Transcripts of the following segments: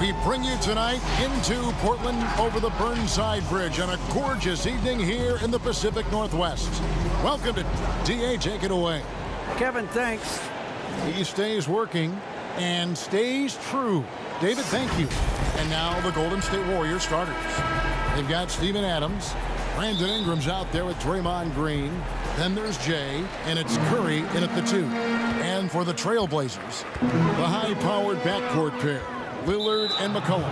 We bring you tonight into Portland over the Burnside Bridge on a gorgeous evening here in the Pacific Northwest. Welcome to DA. Take it away. Kevin, thanks. He stays working and stays true. David, thank you. And now the Golden State Warriors starters. They've got Steven Adams. Brandon Ingram's out there with Draymond Green. Then there's Jay, and it's Curry in at the 2. And for the Trailblazers, the high-powered backcourt pair, Lillard and McCollum.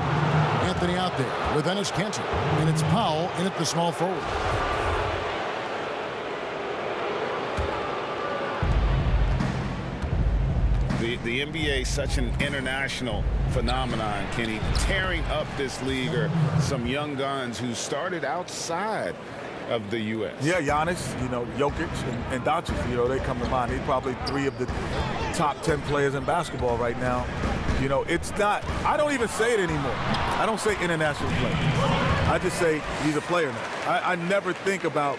Anthony out there with Enes Kanter, and it's Powell in at the small forward. The NBA is such an international phenomenon, Kenny. Tearing up this league are some young guns who started outside of the U.S. Yeah, Giannis, Jokic and Doncic, they come to mind. They're probably 3 of the top 10 players in basketball right now. It's not, I don't even say it anymore. I don't say international player. I just say he's a player now. I never think about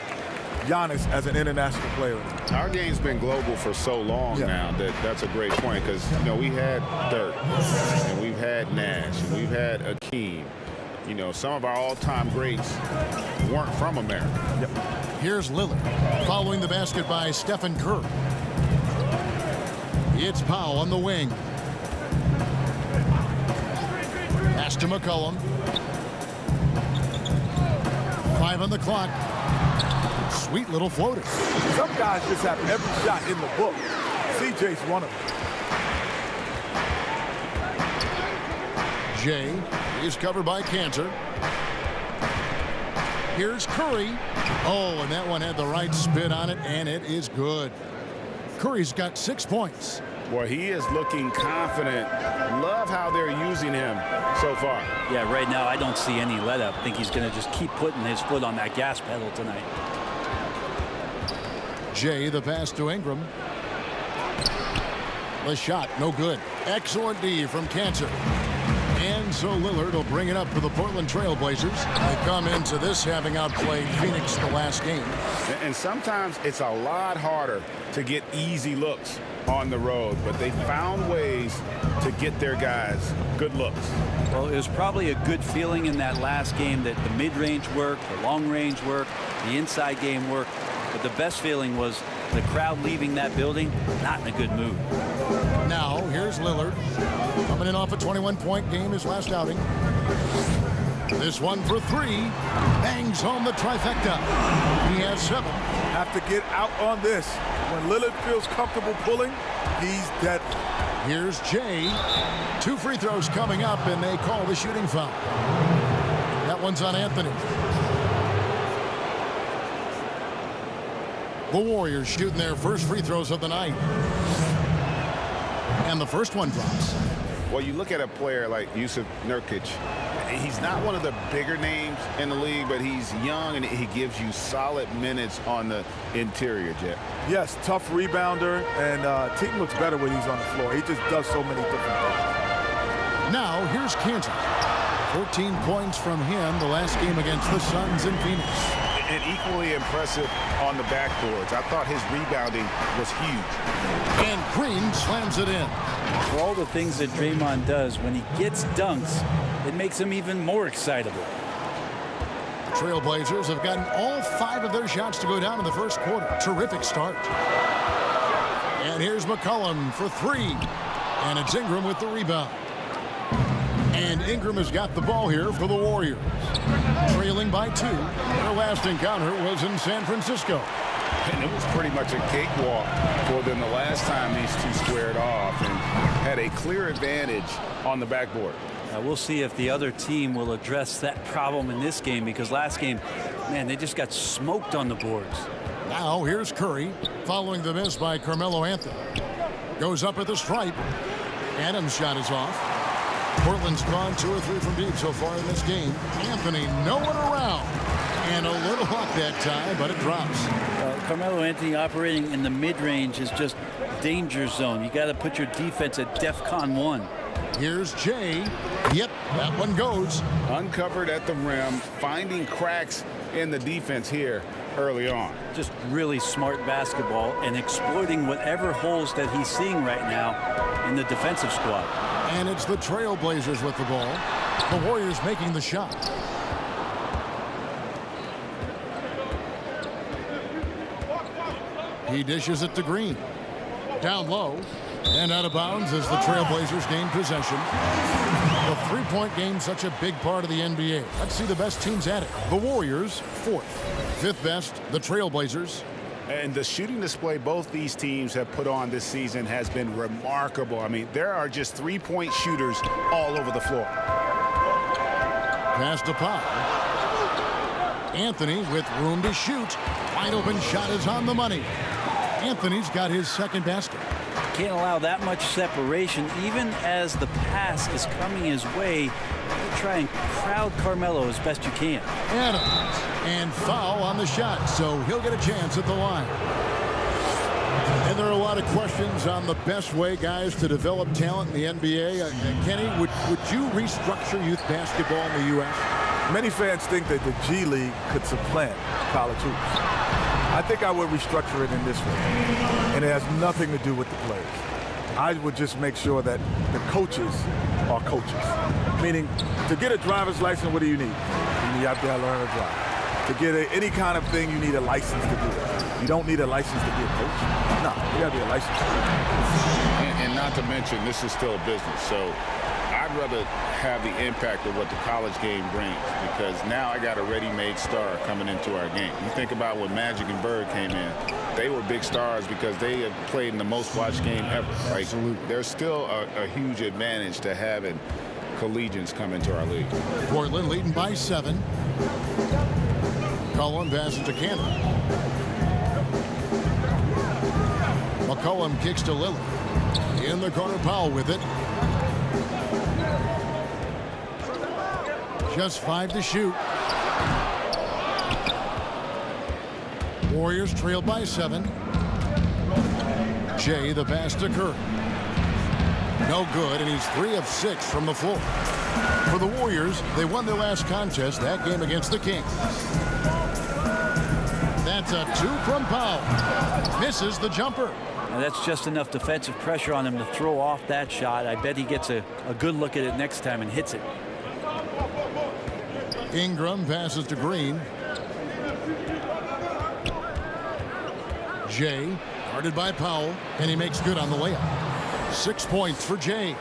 Giannis as an international player. Our game's been global for so long now that's a great point because, we had Dirk, and we've had Nash, and we've had Akeem. Some of our all-time greats weren't from America. Yep. Here's Lillard, following the basket by Stephen Curry. It's Powell on the wing. Pass to McCollum. 5 on the clock. Sweet little floater. Some guys just have every shot in the book. CJ's one of them. Jay is covered by Kanter. Here's Curry. Oh, and that one had the right spin on it, and it is good. Curry's got 6 points. Well, he is looking confident. Love how they're using him so far. Yeah, right now I don't see any let-up. I think he's going to just keep putting his foot on that gas pedal tonight. Jay, the pass to Ingram. The shot, no good. Excellent D from Kanter. And so Lillard will bring it up for the Portland Trailblazers. They come into this having outplayed Phoenix the last game. And sometimes it's a lot harder to get easy looks on the road, but they found ways to get their guys good looks. Well, it was probably a good feeling in that last game that the mid-range worked, the long-range worked, the inside game worked. But the best feeling was the crowd leaving that building not in a good mood. Now, here's Lillard. Coming in off a 21-point game his last outing. This one for 3. Bangs home the trifecta. He has 7. Have to get out on this. When Lillard feels comfortable pulling, he's dead. Here's Jay. 2 free throws coming up, and they call the shooting foul. That one's on Anthony. The Warriors shooting their first free throws of the night. And the first one drops. Well, you look at a player like Jusuf Nurkic. He's not one of the bigger names in the league, but he's young, and he gives you solid minutes on the interior, Jet. Yes, tough rebounder, and team looks better when he's on the floor. He just does so many different things. Now, here's Kanter. 14 points from him the last game against the Suns in Phoenix. And equally impressive on the backboards. I thought his rebounding was huge. And Green slams it in. For all the things that Draymond does, when he gets dunks, it makes him even more excitable. Trailblazers have gotten all 5 of their shots to go down in the first quarter. Terrific start. And here's McCollum for 3. And it's Ingram with the rebound. And Ingram has got the ball here for the Warriors. Trailing by 2. Their last encounter was in San Francisco. And it was pretty much a cakewalk for them the last time these two squared off and had a clear advantage on the backboard. We'll see if the other team will address that problem in this game, because last game, man, they just got smoked on the boards. Now here's Curry following the miss by Carmelo Anthony. Goes up at the stripe. Adams' shot is off. Portland's gone 2 or 3 from deep so far in this game. Anthony no one around. And a little luck that time, but it drops. Carmelo Anthony operating in the mid-range is just danger zone. You got to put your defense at DEFCON 1. Here's Jay. Yep, that one goes. Uncovered at the rim, finding cracks in the defense here early on. Just really smart basketball and exploiting whatever holes that he's seeing right now in the defensive squad. And it's the Trailblazers with the ball. The Warriors making the shot. He dishes it to Green. Down low. And out of bounds as the Trailblazers gain possession. The three-point game, such a big part of the NBA. Let's see the best teams at it. The Warriors, fourth. Fifth best, the Trailblazers. And the shooting display both these teams have put on this season has been remarkable. I mean, there are just three-point shooters all over the floor. Pass to Powell. Anthony with room to shoot. Wide open shot is on the money. Anthony's got his second basket. Can't allow that much separation, even as the pass is coming his way. You try and crowd Carmelo as best you can. Adams, and foul on the shot, so he'll get a chance at the line. And there are a lot of questions on the best way, guys, to develop talent in the NBA. Kenny, would you restructure youth basketball in the U.S.? Many fans think that the G League could supplant college hoops. I think I would restructure it in this way, and it has nothing to do with the players. I would just make sure that the coaches are coaches. Meaning, to get a driver's license, what do you need? You have to learn to drive. To get any kind of thing, you need a license to do it. You don't need a license to be a coach. No, you got to be a licensed coach. And not to mention, this is still a business. So I'd rather have the impact of what the college game brings, because now I got a ready-made star coming into our game. You think about when Magic and Bird came in, they were big stars because they have played in the most watched game ever. Like, there's still a huge advantage to having collegians come into our league. Portland leading by 7. McCollum passes to Cannon. McCollum kicks to Lillard. In the corner, Powell with it. Just 5 to shoot. Warriors trailed by 7. Jay, the pass to Curry. No good, and he's 3 of 6 from the floor. For the Warriors, they won their last contest, that game against the Kings. That's a 2 from Powell. Misses the jumper. Now that's just enough defensive pressure on him to throw off that shot. I bet he gets a good look at it next time and hits it. Ingram passes to Green. Jay, guarded by Powell, and he makes good on the layup. 6 points for Jay.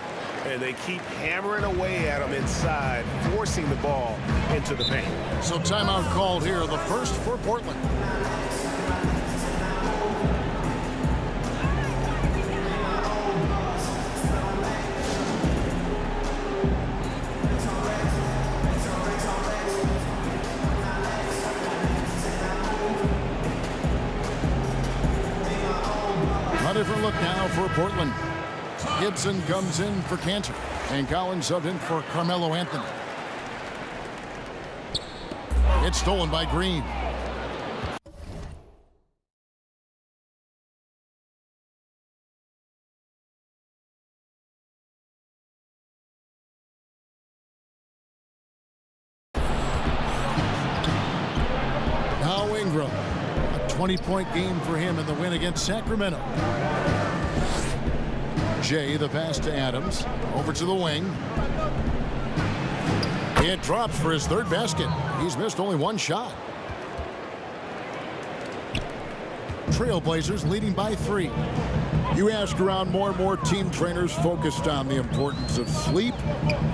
And they keep hammering away at him inside, forcing the ball into the paint. So timeout called here, the first for Portland. A different look now for Portland. Gibson comes in for Cantor, and Collins subbed in for Carmelo Anthony. It's stolen by Green. Now Ingram. A 20-point game for him in the win against Sacramento. Jay, the pass to Adams. Over to the wing. It drops for his third basket. He's missed only 1 shot. Trailblazers leading by 3. You ask around, more and more team trainers focused on the importance of sleep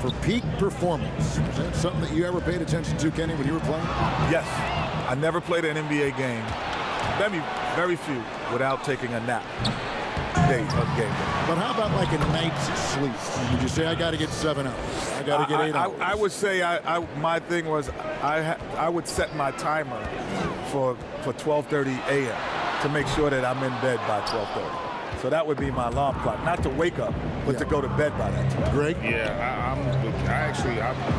for peak performance. Is that something that you ever paid attention to, Kenny, when you were playing? Yes. I never played an NBA game, maybe very few, without taking a nap. Game. But how about like a night's sleep? Would you say I got to get 7 hours? I got to get 8 hours. I would say my thing was I would set my timer for 12:30 a.m. to make sure that I'm in bed by 12:30. So that would be my alarm clock, not to wake up, but to go to bed by that time. Greg? Yeah,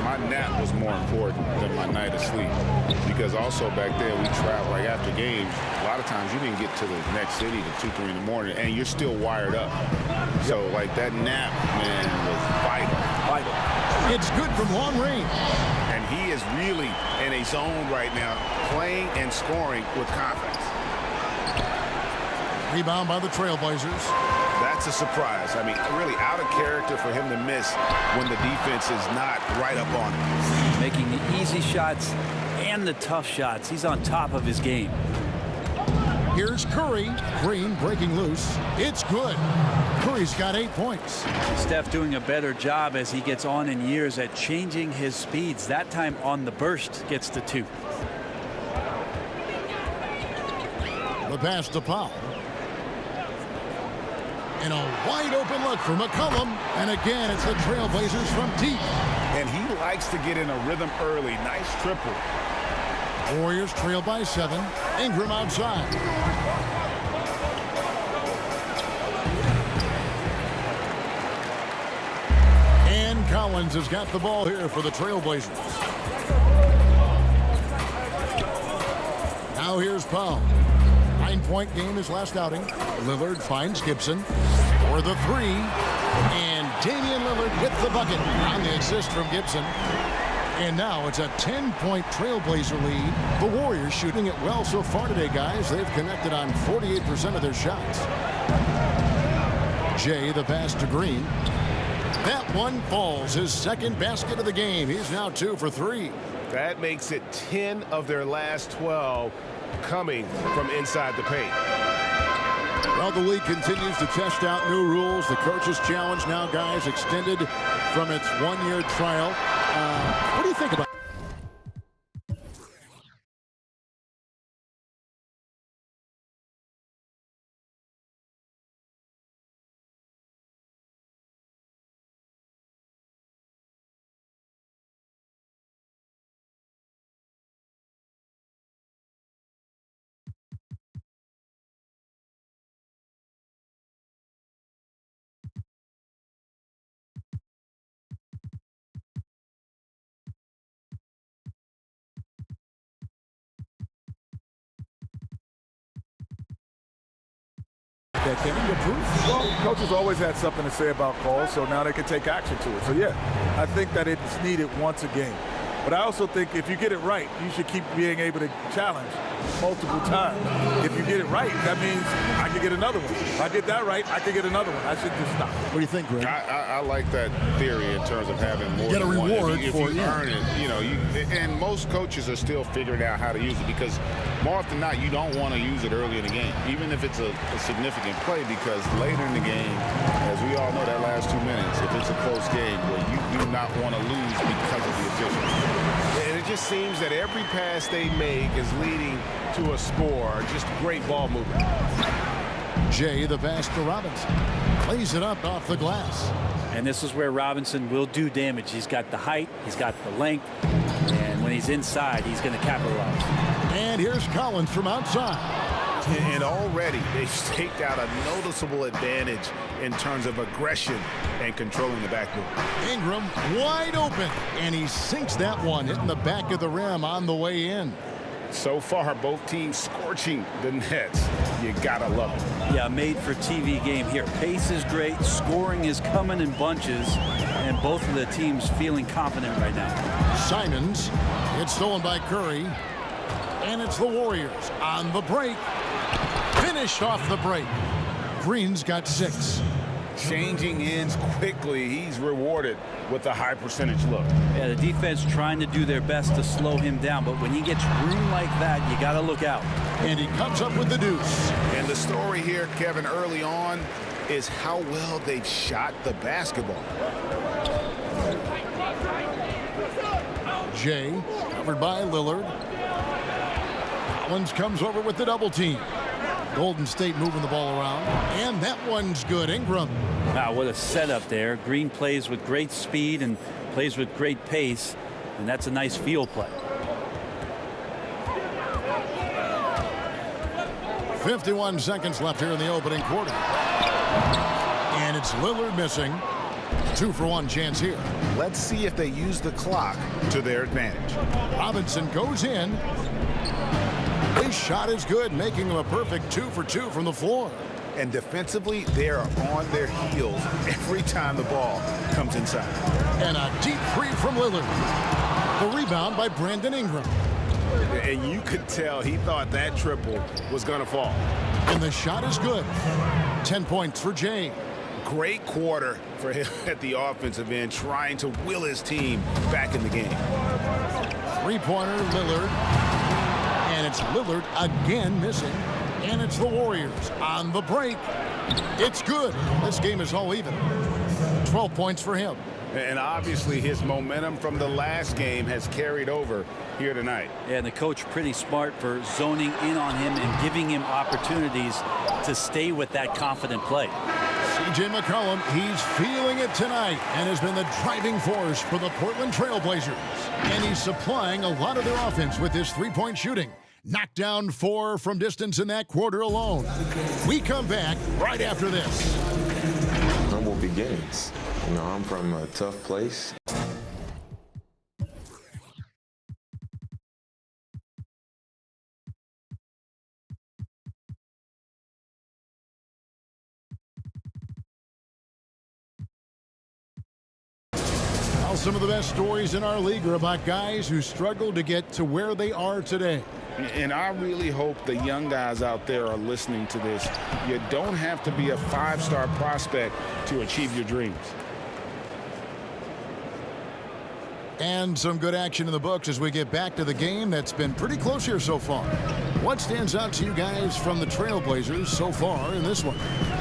my nap was more important than my night of sleep, because also back there we traveled, like after games, a lot of times you didn't get to the next city till 2, 3 in the morning, and you're still wired up. So like that nap, man, was vital. It's good from long range. And he is really in a zone right now, playing and scoring with confidence. Rebound by the Trailblazers. That's a surprise. I mean, really out of character for him to miss when the defense is not right up on him. Making the easy shots and the tough shots. He's on top of his game. Here's Curry. Green breaking loose. It's good. Curry's got 8 points. Steph doing a better job as he gets on in years at changing his speeds. That time on the burst gets the 2. The pass to Powell. And a wide open look for McCollum. And again, it's the Trailblazers from deep. And he likes to get in a rhythm early. Nice triple. Warriors trail by 7. Ingram outside. And Collins has got the ball here for the Trailblazers. Now here's Powell. 9-point game his last outing. Lillard finds Gibson for the 3. And Damian Lillard with the bucket on the assist from Gibson. And now it's a 10-point Trailblazer lead. The Warriors shooting it well so far today, guys. They've connected on 48% of their shots. Jay, the pass to Green. That one falls. His second basket of the game. He's now 2 for 3. That makes it 10 of their last 12 coming from inside the paint. Well, the league continues to test out new rules. The coaches' challenge now, guys, extended from its 1-year trial. What do you think about that? Can he improve? Well, coaches always had something to say about calls, so now they can take action to it. So, yeah, I think that it's needed once a game. But I also think if you get it right, you should keep being able to challenge multiple times. If you get it right, that means I can get another one. If I get that right, I can get another one. I should just stop. What do you think, Greg? I like that theory in terms of having more Get a than one. reward if for you it. earn it, you know, and most coaches are still figuring out how to use it because more often than not, you don't want to use it early in the game, even if it's a significant play, because later in the game, as we all know, that last 2 minutes, if it's a close game, where you do not want to lose because of the officials. And it just seems that every pass they make is leading to a score. Just great ball movement. Jay, the pass to Robinson. Plays it up off the glass. And this is where Robinson will do damage. He's got the height, he's got the length, and when he's inside, he's going to capitalize. And here's Collins from outside. And already they've staked out a noticeable advantage in terms of aggression and controlling the backboard. Ingram wide open, and he sinks that one, hitting the back of the rim on the way in. So far, both teams scorching the Nets. You gotta love it. Yeah, made for TV game here. Pace is great, scoring is coming in bunches, and both of the teams feeling confident right now. Simons, it's stolen by Curry, and it's the Warriors on the break. Finished off the break. Green's got 6. Changing ends quickly. He's rewarded with a high percentage look. Yeah, the defense trying to do their best to slow him down, but when he gets room like that, you got to look out. And he comes up with the deuce. And the story here, Kevin, early on is how well they've shot the basketball. Jay, covered by Lillard. Collins comes over with the double team. Golden State moving the ball around. And that one's good. Ingram. Wow, what a setup there. Green plays with great speed and plays with great pace, and that's a nice field play. 51 seconds left here in the opening quarter. And it's Lillard missing. 2-for-1 chance here. Let's see if they use the clock to their advantage. Robinson goes in. His shot is good, making him a perfect 2-for-2 from the floor. And defensively, they are on their heels every time the ball comes inside. And a deep 3 from Lillard. The rebound by Brandon Ingram. And you could tell he thought that triple was going to fall. And the shot is good. 10 points for Jay. Great quarter for him at the offensive end, trying to will his team back in the game. Three-pointer, Lillard. And it's Lillard again missing. And it's the Warriors on the break. It's good. This game is all even. 12 points for him. And obviously his momentum from the last game has carried over here tonight. Yeah, and the coach pretty smart for zoning in on him and giving him opportunities to stay with that confident play. C.J. McCollum, he's feeling it tonight and has been the driving force for the Portland Trailblazers. And he's supplying a lot of their offense with his three-point shooting. Knocked down 4 from distance in that quarter alone. We come back right after this. Humble beginnings. You know, I'm from a tough place. Well, some of the best stories in our league are about guys who struggled to get to where they are today. And I really hope the young guys out there are listening to this. You don't have to be a 5-star prospect to achieve your dreams. And some good action in the books as we get back to the game that's been pretty close here so far. What stands out to you guys from the Trailblazers so far in this one?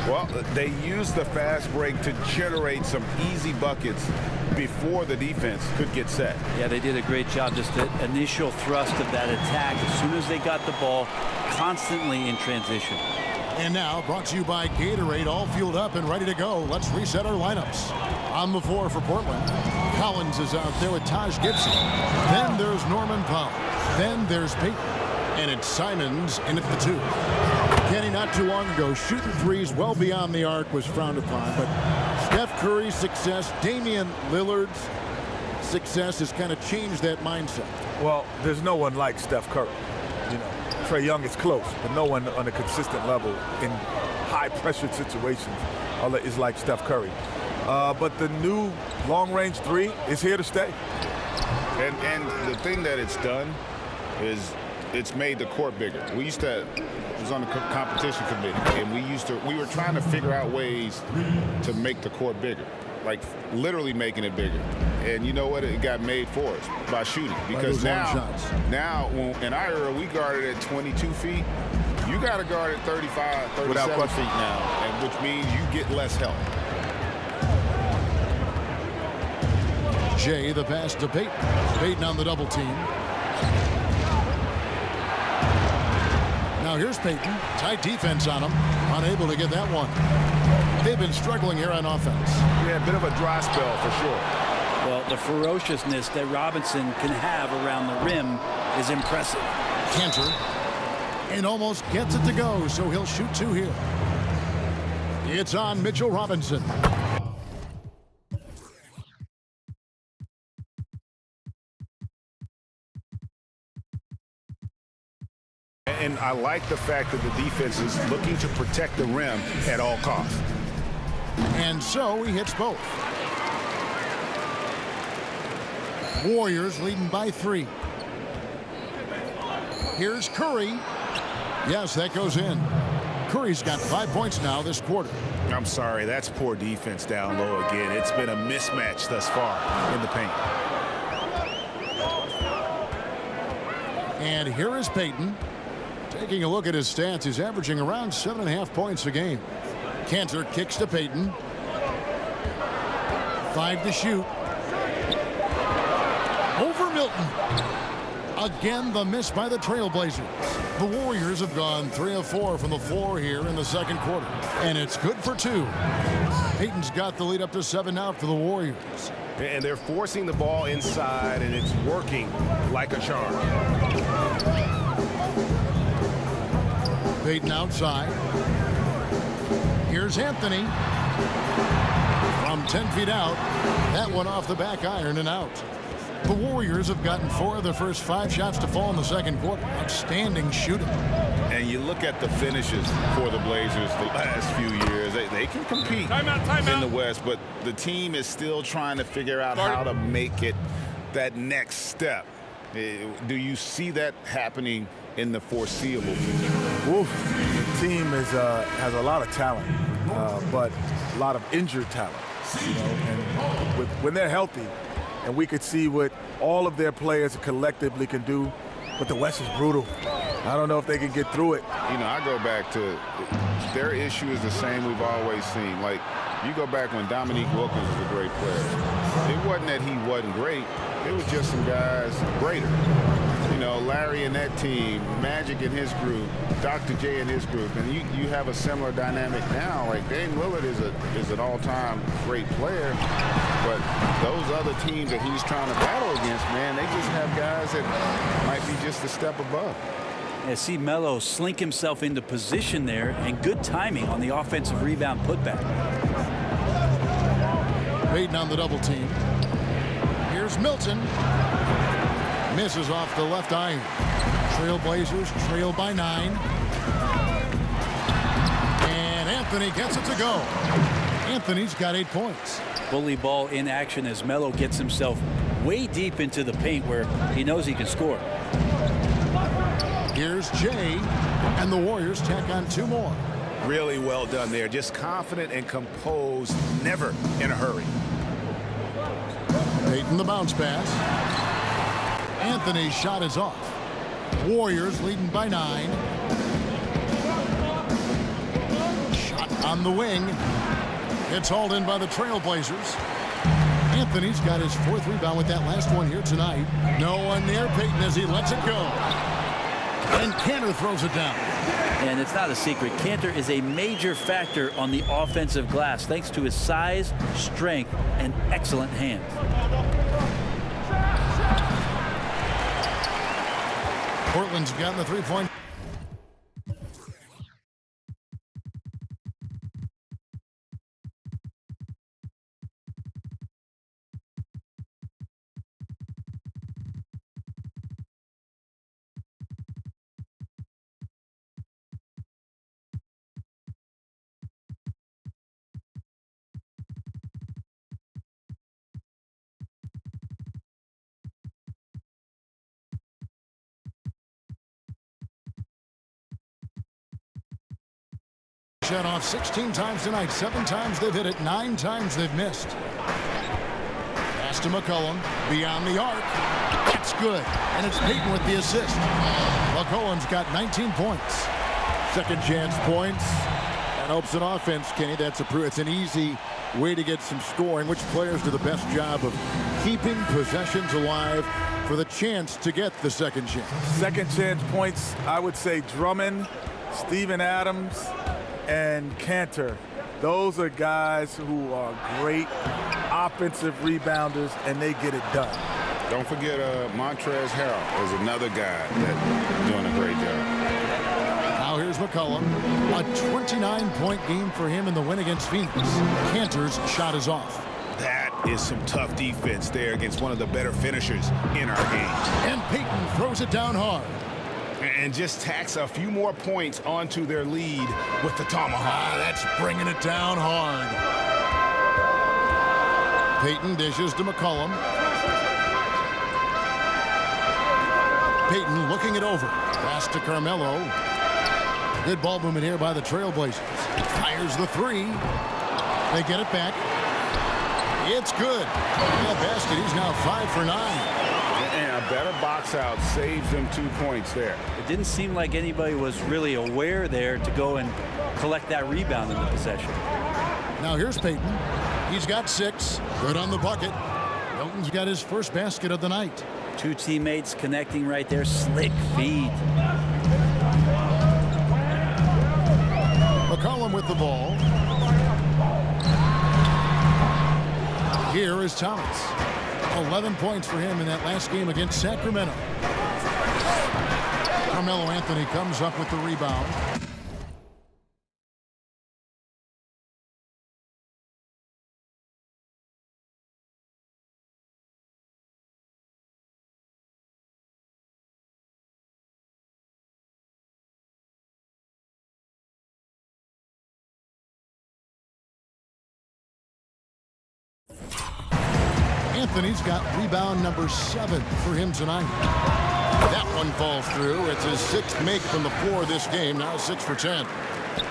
Well, they used the fast break to generate some easy buckets before the defense could get set. Yeah, they did a great job. Just the initial thrust of that attack as soon as they got the ball, constantly in transition. And now, brought to you by Gatorade, all fueled up and ready to go. Let's reset our lineups. On the floor for Portland, Collins is out there with Taj Gibson. Then there's Norman Powell. Then there's Payton. And it's Simons in at the 2. Kenny, not too long ago, shooting threes well beyond the arc was frowned upon. But Steph Curry's success, Damian Lillard's success has kind of changed that mindset. Well, there's no one like Steph Curry. You know, Trae Young is close, but no one on a consistent level in high-pressured situations is like Steph Curry. But the new long-range 3 is here to stay. And the thing that it's done is it's made the court bigger. We used to, I was on the competition committee, and we were trying to figure out ways to make the court bigger, like literally making it bigger. And you know what? It got made for us by shooting. Because now in our era, we guarded at 22 feet. You got to guard at 35, 37 feet now, and which means you get less help. Jay, the pass to Payton. Payton on the double team. Now here's Payton. Tight defense on him. Unable to get that one. They've been struggling here on offense. Yeah, a bit of a dry spell for sure. Well, the ferociousness that Robinson can have around the rim is impressive. Cantor. And almost gets it to go, so he'll shoot 2 here. It's on Mitchell Robinson. And I like the fact that the defense is looking to protect the rim at all costs. And so he hits both. Warriors leading by 3. Here's Curry. Yes, that goes in. Curry's got 5 points now this quarter. I'm sorry, that's poor defense down low again. It's been a mismatch thus far in the paint. And here is Payton. Taking a look at his stats, he's averaging around 7.5 points a game. Cantor kicks to Payton. 5 to shoot. Over Milton. Again, the miss by the Trailblazers. The Warriors have gone 3 of 4 from the floor here in the second quarter. And it's good for 2. Payton's got the lead up to 7 now for the Warriors. And they're forcing the ball inside, and it's working like a charm. Payton outside. Here's Anthony. From 10 feet out. That one off the back iron and out. The Warriors have gotten 4 of their first 5 shots to fall in the second quarter. Outstanding shooting. And you look at the finishes for the Blazers the last few years. They can compete in the West, but the team is still trying to figure out how to make it that next step. Do you see that happening in the foreseeable future? Woof. The team has a lot of talent, but a lot of injured talent. And when they're healthy, and we could see what all of their players collectively can do, but the West is brutal. I don't know if they can get through it. I go back to their issue is the same we've always seen. Like, you go back when Dominique Wilkins was a great player. It wasn't that he wasn't great. It was just some guys greater. Larry and that team, Magic and his group, Dr. J and his group, and you have a similar dynamic now. Like, Dame Lillard is an all-time great player, but those other teams that he's trying to battle against, man, they just have guys that might be just a step above. See Melo slink himself into position there, and good timing on the offensive rebound putback. Payton on the double team. Here's Milton. Misses off the left iron. Trailblazers trail by 9. And Anthony gets it to go. Anthony's got 8 points. Bully ball in action as Melo gets himself way deep into the paint where he knows he can score. Here's Jay, and the Warriors tack on 2 more. Really well done there. Just confident and composed, never in a hurry. Payton the bounce pass. Anthony's shot is off. Warriors leading by 9. Shot on the wing. It's hauled in by the Trailblazers. Anthony's got his 4th rebound with that last one here tonight. No one near Payton as he lets it go. And Kanter throws it down. And it's not a secret. Kanter is a major factor on the offensive glass thanks to his size, strength, and excellent hands. Portland's gotten the 3-point. Shot off 16 times tonight. 7 times they've hit it. 9 times they've missed. Pass to McCollum. Beyond the arc. That's good. And it's Payton with the assist. McCollum's got 19 points. Second chance points. That helps an offense, Kenny. It's an easy way to get some scoring. Which players do the best job of keeping possessions alive for the chance to get the second chance? Second chance points, I would say Drummond, Steven Adams, and Kanter. Those are guys who are great offensive rebounders, and they get it done. Don't forget Montrezl Harrell is another guy that's doing a great job. Now here's McCollum. A 29-point game for him in the win against Phoenix. Kanter's shot is off. That is some tough defense there against one of the better finishers in our game. And Payton throws it down hard. And just tacks a few more points onto their lead with the tomahawk. That's bringing it down hard. Payton dishes to McCollum. Payton looking it over. Pass to Carmelo. Good ball movement here by the Trailblazers. Fires the 3. They get it back. It's good. That basket, he's now 5 for 9. And a better box out saves them 2 points there. It didn't seem like anybody was really aware there to go and collect that rebound in the possession. Now here's Payton. He's got 6. Good on the bucket. Milton's got his first basket of the night. 2 teammates connecting right there. Slick feed. McCollum with the ball. Here is Thomas. 11 points for him in that last game against Sacramento. Carmelo Anthony comes up with the rebound. Anthony's got rebound number 7 for him tonight. That one falls through. It's his 6th make from the floor this game. Now 6 for 10.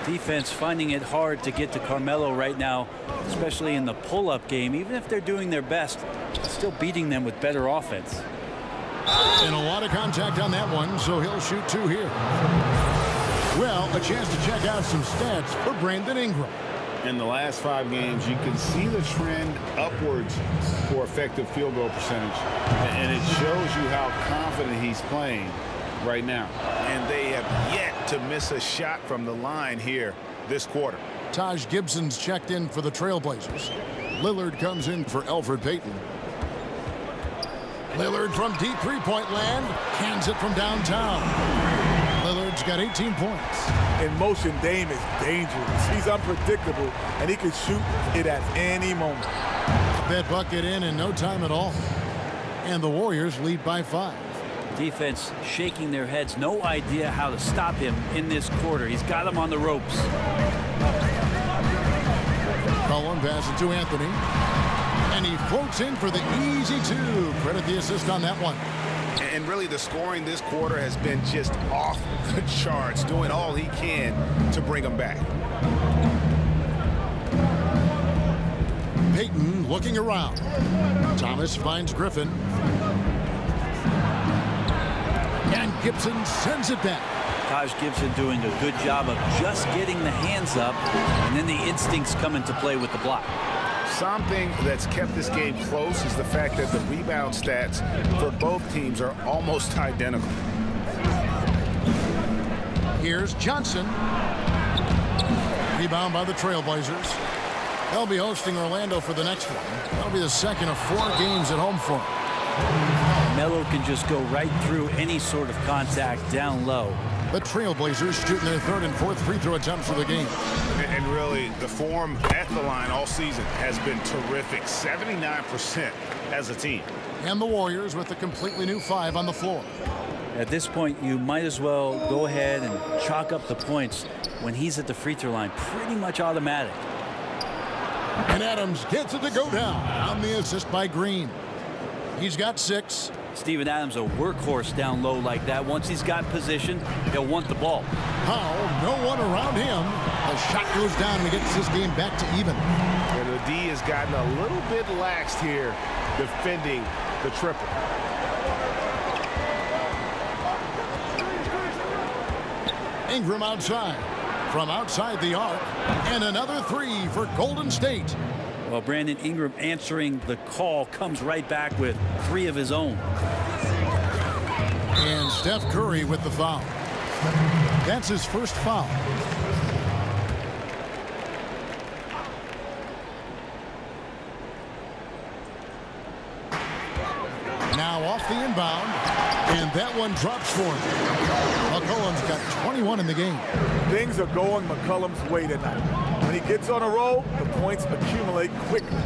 Defense finding it hard to get to Carmelo right now, especially in the pull-up game. Even if they're doing their best, still beating them with better offense. And a lot of contact on that one, so he'll shoot 2 here. Well, a chance to check out some stats for Brandon Ingram. In the last 5 games, you can see the trend upwards for effective field goal percentage. And it shows you how confident he's playing right now. And they have yet to miss a shot from the line here this quarter. Taj Gibson's checked in for the Trailblazers. Lillard comes in for Elfrid Payton. Lillard from deep 3-point land. Hands it from downtown. Lillard's got 18 points. In motion, Dame is dangerous. He's unpredictable, and he can shoot it at any moment. That bucket in no time at all. And the Warriors lead by 5. Defense shaking their heads. No idea how to stop him in this quarter. He's got him on the ropes. Cullen passes to Anthony. And he floats in for the easy 2. Credit the assist on that one. And really, the scoring this quarter has been just off the charts, doing all he can to bring them back. Payton looking around. Thomas finds Griffin. And Gibson sends it back. Taj Gibson doing a good job of just getting the hands up, and then the instincts come into play with the block. Something that's kept this game close is the fact that the rebound stats for both teams are almost identical. Here's Johnson. Rebound by the Trailblazers. They'll be hosting Orlando for the next one. That'll be the second of 4 games at home for them. Melo can just go right through any sort of contact down low. The Trailblazers shooting their 3rd and 4th free throw attempts of the game. And really, the form at the line all season has been terrific. 79% as a team. And the Warriors with a completely new 5 on the floor. At this point, you might as well go ahead and chalk up the points when he's at the free throw line. Pretty much automatic. And Adams gets it to go down on the assist by Green. He's got 6. Steven Adams, a workhorse down low like that. Once he's got position, he'll want the ball. Powell, no one around him. The shot goes down and he gets this game back to even. And the D has gotten a little bit laxed here defending the triple. Ingram outside. From outside the arc. And another 3 for Golden State. Well, Brandon Ingram answering the call comes right back with 3 of his own. And Steph Curry with the foul. That's his first foul. Now off the inbound. And that one drops for him. McCollum's got 21 in the game. Things are going McCollum's way tonight. When he gets on a roll, the points accumulate quickly.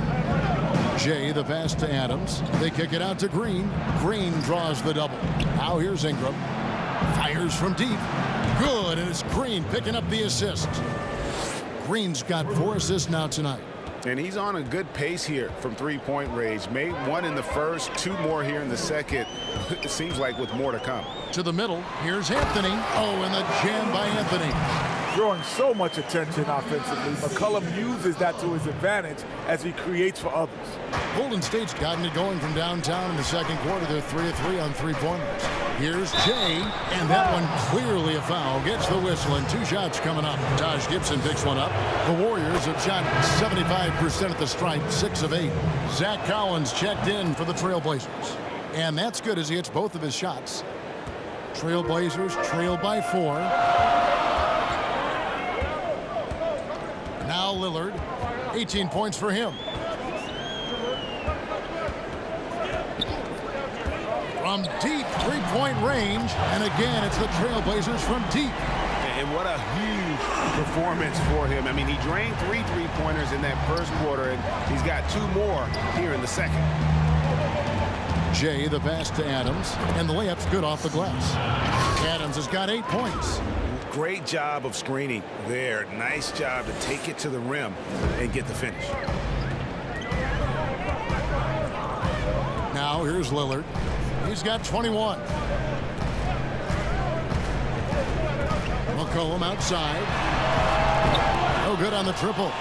Jay, the pass to Adams. They kick it out to Green. Green draws the double. Now here's Ingram. Fires from deep. Good, and it's Green picking up the assist. Green's got 4 assists now tonight. And he's on a good pace here from 3-point range. Made 1 in the first, 2 more here in the second. It seems like with more to come. To the middle, here's Anthony. Oh, and the jam by Anthony. Drawing so much attention offensively, McCollum uses that to his advantage as he creates for others. Golden State's gotten it going from downtown in the second quarter. They're 3 of 3 on 3-pointers. Here's Jay, and that one clearly a foul. Gets the whistle, and 2 shots coming up. Taj Gibson picks one up. The Warriors have shot 75% at the stripe, 6 of 8. Zach Collins checked in for the Trailblazers. And that's good as he hits both of his shots. Trailblazers trail by 4. Now Lillard, 18 points for him. From deep 3-point range, and again it's the Trailblazers from deep. And what a huge performance for him. I mean, he drained 3 3-pointers in that first quarter, and he's got 2 more here in the second. Jay, the pass to Adams, and the layup's good off the glass. Adams has got 8 points. Great job of screening there. Nice job to take it to the rim and get the finish. Now here's Lillard. He's got 21. McCollum outside. No good on the triple.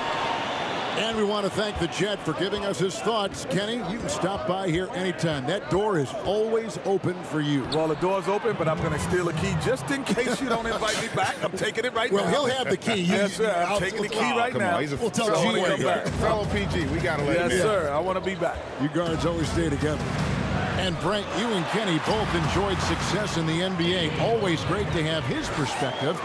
And we want to thank the Jet for giving us his thoughts. Kenny, you can stop by here anytime. That door is always open for you. Well, the door's open, but I'm going to steal a key just in case you don't invite me back. I'm taking it right now. Well, he'll have the key. Yes, sir. I'm taking the key right now. He's a We'll tell fellow PG. We got to let him in. Yes, sir. I want to be back. You guards always stay together. And Brent, you and Kenny both enjoyed success in the NBA. Always great to have his perspective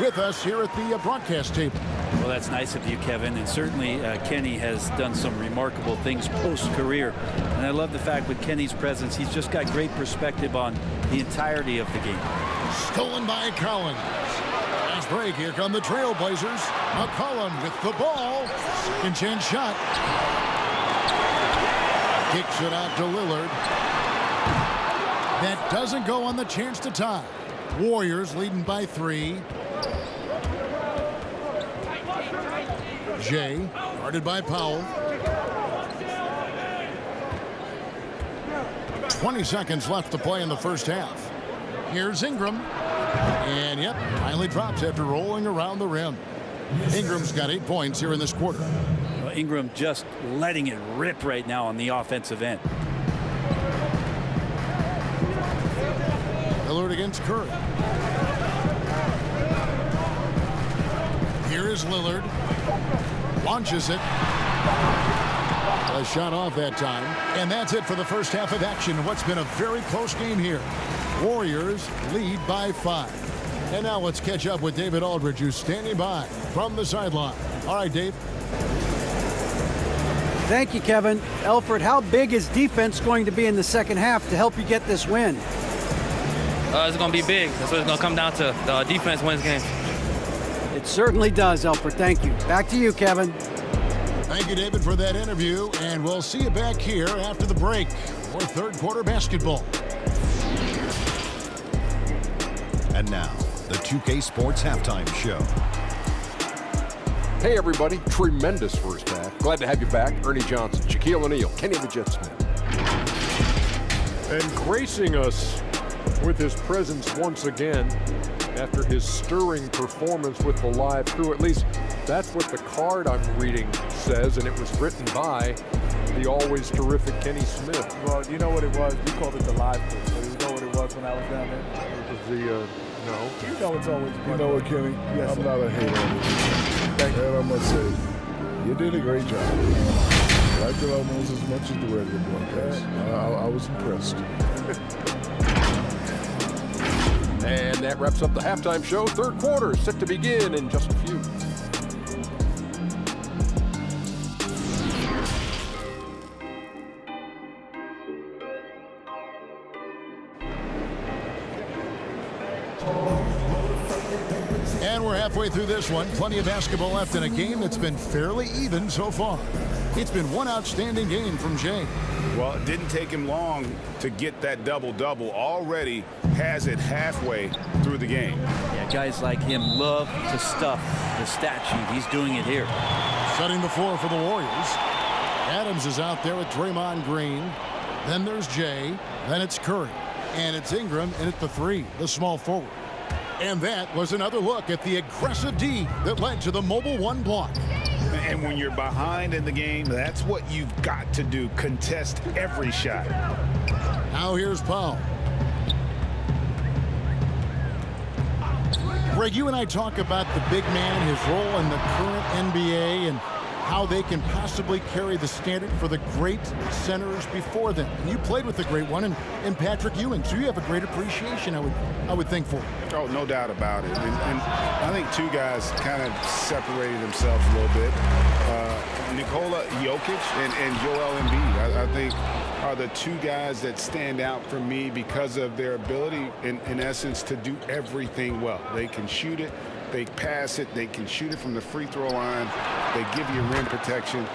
with us here at the broadcast table. Well, that's nice of you, Kevin. And certainly Kenny has done some remarkable things post-career. And I love the fact with Kenny's presence, he's just got great perspective on the entirety of the game. Stolen by Collins. Last break, here come the Trailblazers. McCollum with the ball. Second chance shot. Kicks it out to Lillard. That doesn't go on the chance to tie. Warriors leading by 3. Jay, guarded by Powell. 20 seconds left to play in the first half. Here's Ingram. And yep, finally drops after rolling around the rim. Ingram's got 8 points here in this quarter. Well, Ingram just letting it rip right now on the offensive end. Lillard against Curry. Here is Lillard. Launches it. A shot off that time. And that's it for the first half of action. What's been a very close game here. Warriors lead by 5. And now let's catch up with David Aldridge, who's standing by from the sideline. All right, Dave. Thank you, Kevin. Elfrid, how big is defense going to be in the second half to help you get this win? It's going to be big. That's what it's going to come down to. The defense wins games. It certainly does, Elfrid. Thank you. Back to you, Kevin. Thank you, David, for that interview. And we'll see you back here after the break for third quarter basketball. And now, the 2K Sports Halftime Show. Hey, everybody. Tremendous first half. Glad to have you back. Ernie Johnson, Shaquille O'Neal, Kenny the Jet Smith. And gracing us with his presence once again after his stirring performance with the live crew. At least that's what the card I'm reading says, and it was written by the always terrific Kenny Smith. Well, you know what it was? We called it the live crew. So you know what it was when I was down there? It was the, no. You know it's always You know what, Kenny? Yes, I'm sir. not a hater on this. Thank you. And I must say, you did a great job. I liked it almost as much as the regular broadcast. I was impressed. And that wraps up the halftime show. Third quarter set to begin in just a few. And we're halfway through this one. Plenty of basketball left in a game that's been fairly even so far. It's been one outstanding game from Jay. Well, it didn't take him long to get that double-double. Already has it halfway through the game. Yeah, guys like him love to stuff the stat sheet. He's doing it here. Setting the floor for the Warriors. Adams is out there with Draymond Green. Then there's Jay. Then it's Curry. And it's Ingram in at the 3, the small forward. And that was another look at the aggressive D that led to the mobile 1 block. And when you're behind in the game, that's what you've got to do. Contest every shot. Now here's Powell. Greg, you and I talk about the big man, his role in the current NBA, and how they can possibly carry the standard for the great centers before them. And you played with the great one in Patrick Ewing, so you have a great appreciation, I would think, for it. Oh, no doubt about it. And I think two guys kind of separated themselves a little bit. Nikola Jokic and Joel Embiid, I think, are the two guys that stand out for me because of their ability, in essence, to do everything well. They can shoot it. They pass it. They can shoot it from the free throw line. They give you rim protection.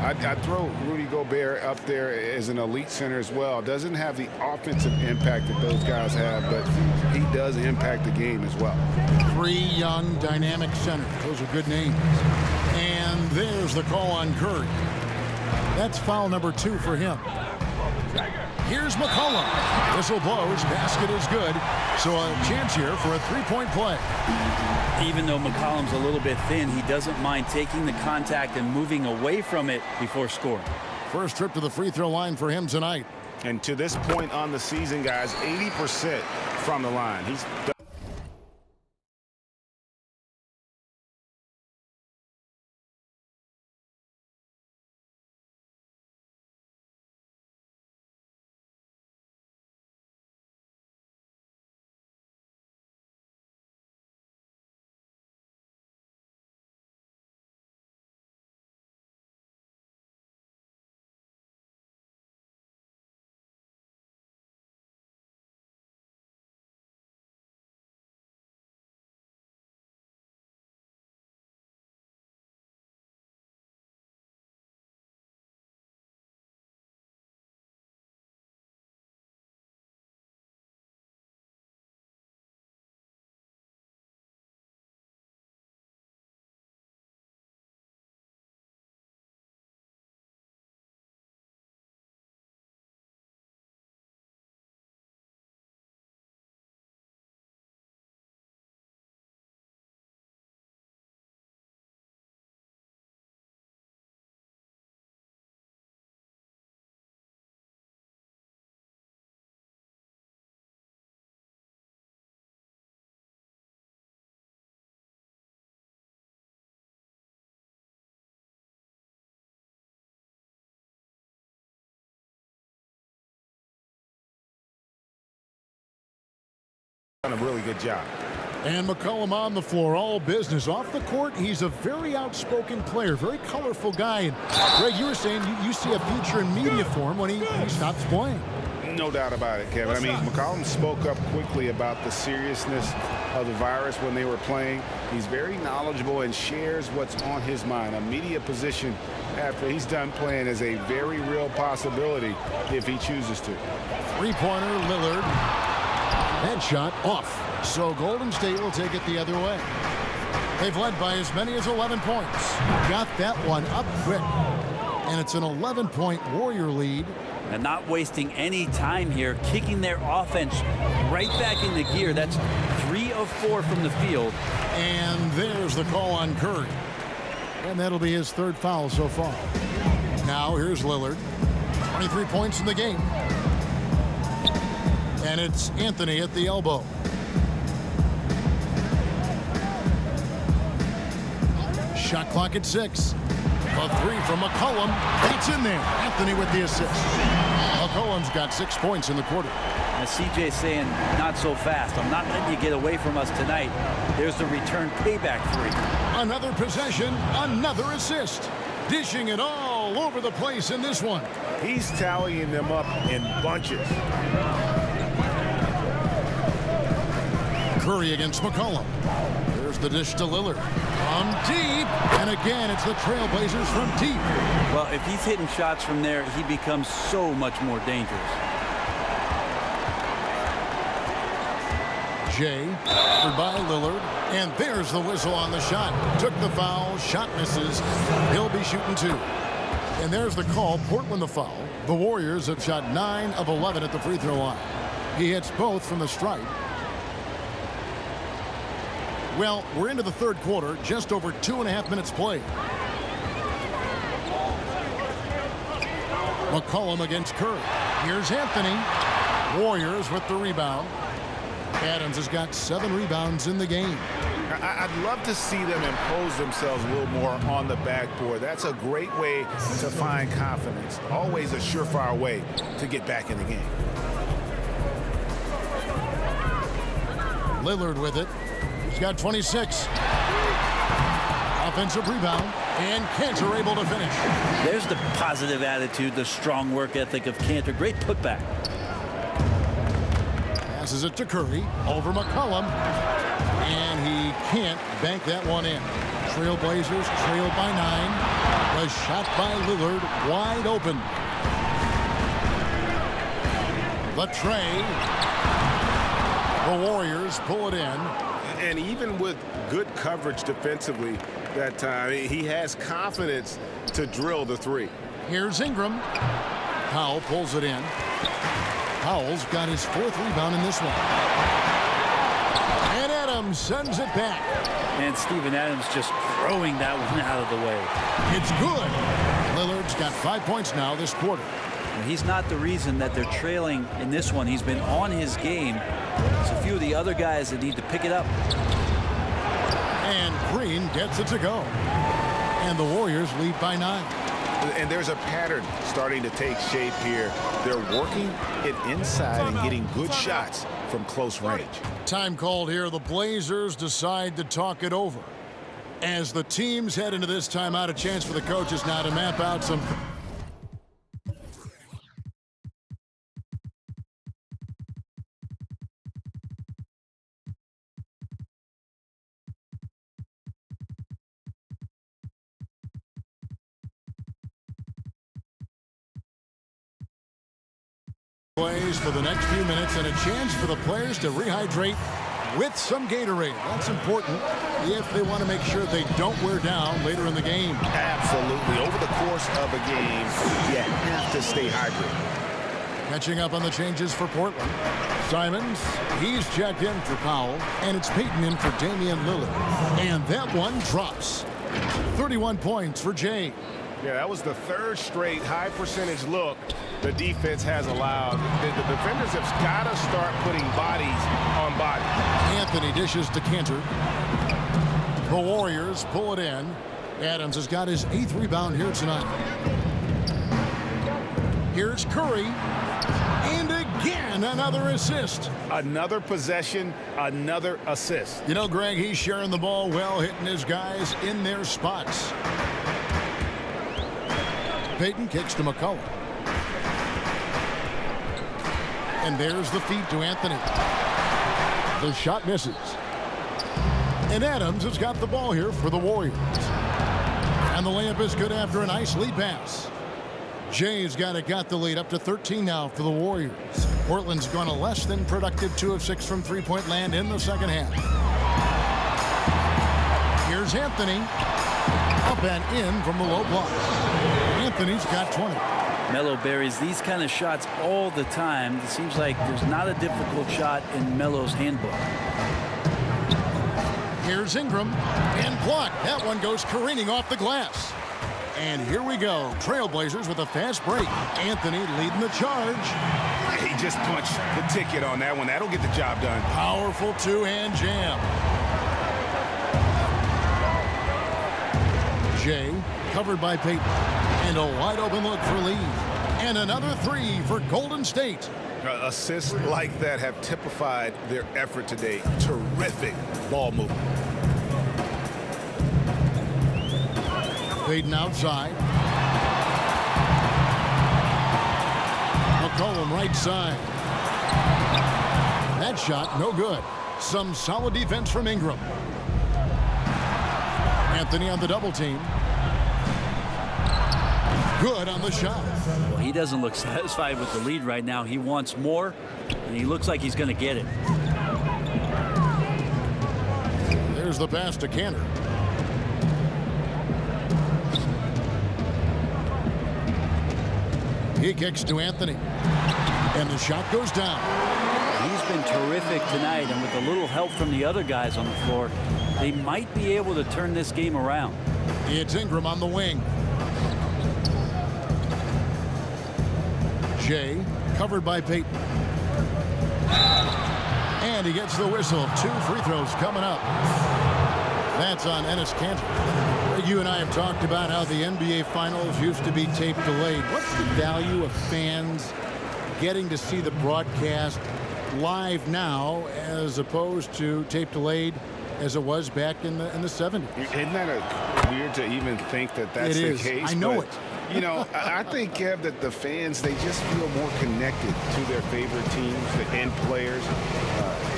I throw Rudy Gobert up there as an elite center as well. Doesn't have the offensive impact that those guys have, but he does impact the game as well. 3 young, dynamic centers. Those are good names. And there's the call on Curry. That's foul number 2 for him. Here's McCollum. Whistle blows. Basket is good. So a chance here for a three-point play. Even though McCollum's a little bit thin, he doesn't mind taking the contact and moving away from it before scoring. First trip to the free throw line for him tonight. And to this point on the season, guys, 80% from the line. He's done a really good job. And McCollum on the floor, all business. Off the court, he's a very outspoken player, very colorful guy. And Greg, you were saying you see a future in media for him when he stops playing. No doubt about it, Kevin. I mean, McCollum spoke up quickly about the seriousness of the virus when they were playing. He's very knowledgeable and shares what's on his mind. A media position after he's done playing is a very real possibility if he chooses to. Three-pointer, Lillard. Headshot off. So Golden State will take it the other way. They've led by as many as 11 points. Got that one up quick. And it's an 11-point Warrior lead. And not wasting any time here, kicking their offense right back into gear. That's 3 of 4 from the field. And there's the call on Curry. And that'll be his third foul so far. Now here's Lillard. 23 points in the game. And it's Anthony at the elbow. Shot clock at 6. A three from McCollum. That's in there. Anthony with the assist. McCollum's got 6 points in the quarter. As CJ's saying, not so fast. I'm not letting you get away from us tonight. There's the return payback three. Another possession, another assist. Dishing it all over the place in this one. He's tallying them up in bunches. Curry against McCollum. There's the dish to Lillard. From deep. And again, it's the Trailblazers from deep. Well, if he's hitting shots from there, he becomes so much more dangerous. Jay, covered by Lillard. And there's the whistle on the shot. Took the foul. Shot misses. He'll be shooting 2. And there's the call. Portland the foul. The Warriors have shot 9 of 11 at the free throw line. He hits both from the stripe. Well, we're into the third quarter, just over 2.5 minutes played. McCollum against Curry. Here's Anthony. Warriors with the rebound. Adams has got 7 rebounds in the game. I'd love to see them impose themselves a little more on the backboard. That's a great way to find confidence. Always a surefire way to get back in the game. Lillard with it. He's got 26. Offensive rebound. And Cantor able to finish. There's the positive attitude, the strong work ethic of Cantor. Great putback. Passes it to Curry. Over McCollum. And he can't bank that one in. Trailblazers trail by 9. The shot by Lillard wide open. The tray. The Warriors pull it in. And even with good coverage defensively that time, he has confidence to drill the 3. Here's Ingram. Powell pulls it in. Powell's got his 4th rebound in this one. And Adams sends it back. And Steven Adams just throwing that one out of the way. It's good. Lillard's got 5 points now this quarter. And he's not the reason that they're trailing in this one. He's been on his game. There's a few of the other guys that need to pick it up. And Green gets it to go. And the Warriors lead by 9. And there's a pattern starting to take shape here. They're working it inside and getting good shots from close range. Time called here. The Blazers decide to talk it over. As the teams head into this timeout, a chance for the coaches now to map out some plays for the next few minutes and a chance for the players to rehydrate with some Gatorade. That's important if they want to make sure they don't wear down later in the game. Absolutely. Over the course of a game, you have to stay hydrated. Catching up on the changes for Portland. Simons, he's checked in for Powell, and it's Payton in for Damian Lillard. And that one drops. 31 points for Jay. Yeah, that was the 3rd straight high percentage look the defense has allowed. The defenders have got to start putting bodies on bodies. Anthony dishes to Cantor. The Warriors pull it in. Adams has got his 8th rebound here tonight. Here's Curry. And again, another assist. Another possession, another assist. You know, Greg, he's sharing the ball well, hitting his guys in their spots. Payton kicks to McCollum. And there's the feed to Anthony. The shot misses. And Adams has got the ball here for the Warriors. And the layup is good after a nice lead pass. Jay's got the lead up to 13 now for the Warriors. Portland's gone a less than productive 2 of 6 from three-point land in the second half. Here's Anthony. Up and in from the low block. Anthony's got 20. Melo buries these kind of shots all the time. It seems like there's not a difficult shot in Melo's handbook. Here's Ingram. And blocked. That one goes careening off the glass. And here we go. Trailblazers with a fast break. Anthony leading the charge. He just punched the ticket on that one. That'll get the job done. Powerful two-hand jam. Jay covered by Payton. And a wide open look for Lee. And another 3 for Golden State. Assists like that have typified their effort today. Terrific ball movement. Payton outside. McCollum right side. That shot no good. Some solid defense from Ingram. Anthony on the double team. Good on the shot. Well, he doesn't look satisfied with the lead right now. He wants more, and he looks like he's going to get it. There's the pass to Cantor. He kicks to Anthony. And the shot goes down. He's been terrific tonight, and with a little help from the other guys on the floor, they might be able to turn this game around. It's Ingram on the wing. Jay covered by Payton. And he gets the whistle. 2 free throws coming up. That's on Enes Kanter. You and I have talked about how the NBA Finals used to be tape delayed. What's the value of fans getting to see the broadcast live now as opposed to tape delayed as it was back in the 70s? Isn't that weird to even think that that's the case? I know it. You know, I think, Kev, that the fans, they just feel more connected to their favorite teams and players.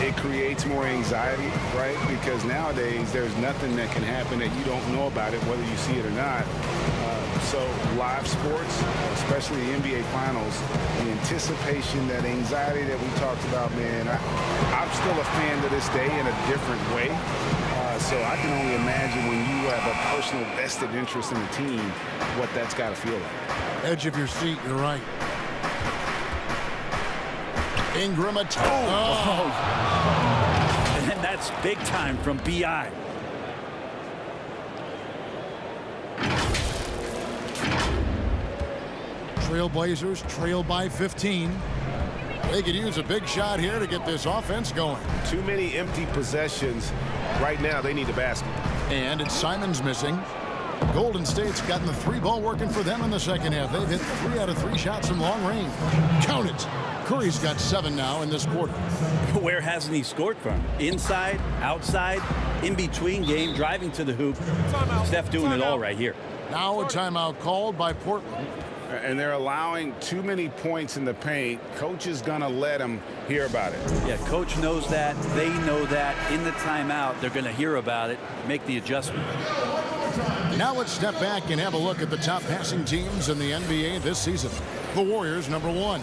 It creates more anxiety, right? Because nowadays there's nothing that can happen that you don't know about it, whether you see it or not. So live sports, especially the NBA Finals, the anticipation, that anxiety that we talked about, man, I'm still a fan to this day in a different way. So I can only imagine when you have a personal vested interest in the team, what that's got to feel like. Edge of your seat, you're right. Ingram a And that's big time from B.I. Trailblazers trail by 15. They could use a big shot here to get this offense going. Too many empty possessions. Right now, they need a basket. And it's Simons missing. Golden State's gotten the 3-ball working for them in the second half. They've hit 3 out of 3 shots from long range. Count it. Curry's got 7 now in this quarter. Where hasn't he scored from? Inside, outside, in between game, driving to the hoop. Steph doing it all right here. Now a timeout called by Portland. And they're allowing too many points in the paint. Coach is going to let them hear about it. Yeah, coach knows that. They know that. In the timeout, they're going to hear about it, make the adjustment. Now let's step back and have a look at the top passing teams in the NBA this season. The Warriors, number 1.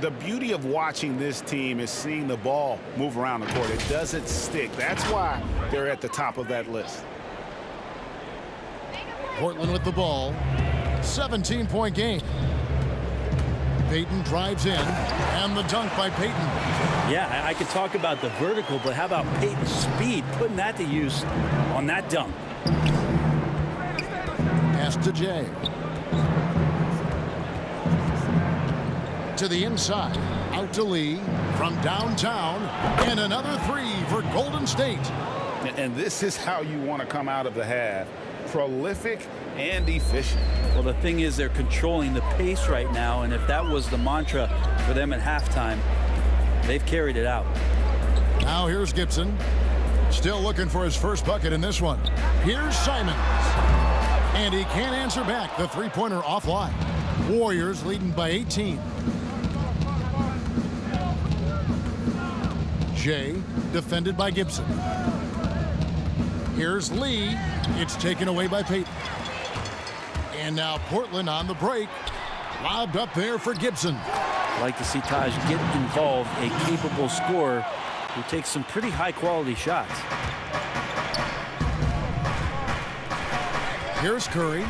The beauty of watching this team is seeing the ball move around the court. It doesn't stick. That's why they're at the top of that list. Portland with the ball. 17-point game. Payton drives in, and the dunk by Payton. Yeah, I could talk about the vertical, but how about Payton's speed, putting that to use on that dunk. Pass to Jay. To the inside, out to Lee, from downtown, and another 3 for Golden State. And this is how you want to come out of the half. Prolific and efficient. Well, the thing is, they're controlling the pace right now, and if that was the mantra for them at halftime, they've carried it out. Now here's Gibson, still looking for his first bucket in this one. Here's Simons, and he can't answer back. The three-pointer offline. Warriors leading by 18. Jay defended by Gibson. Here's Lee. It's taken away by Payton. And now Portland on the break. Lobbed up there for Gibson. I'd like to see Taj get involved, a capable scorer who takes some pretty high-quality shots. Here's Curry.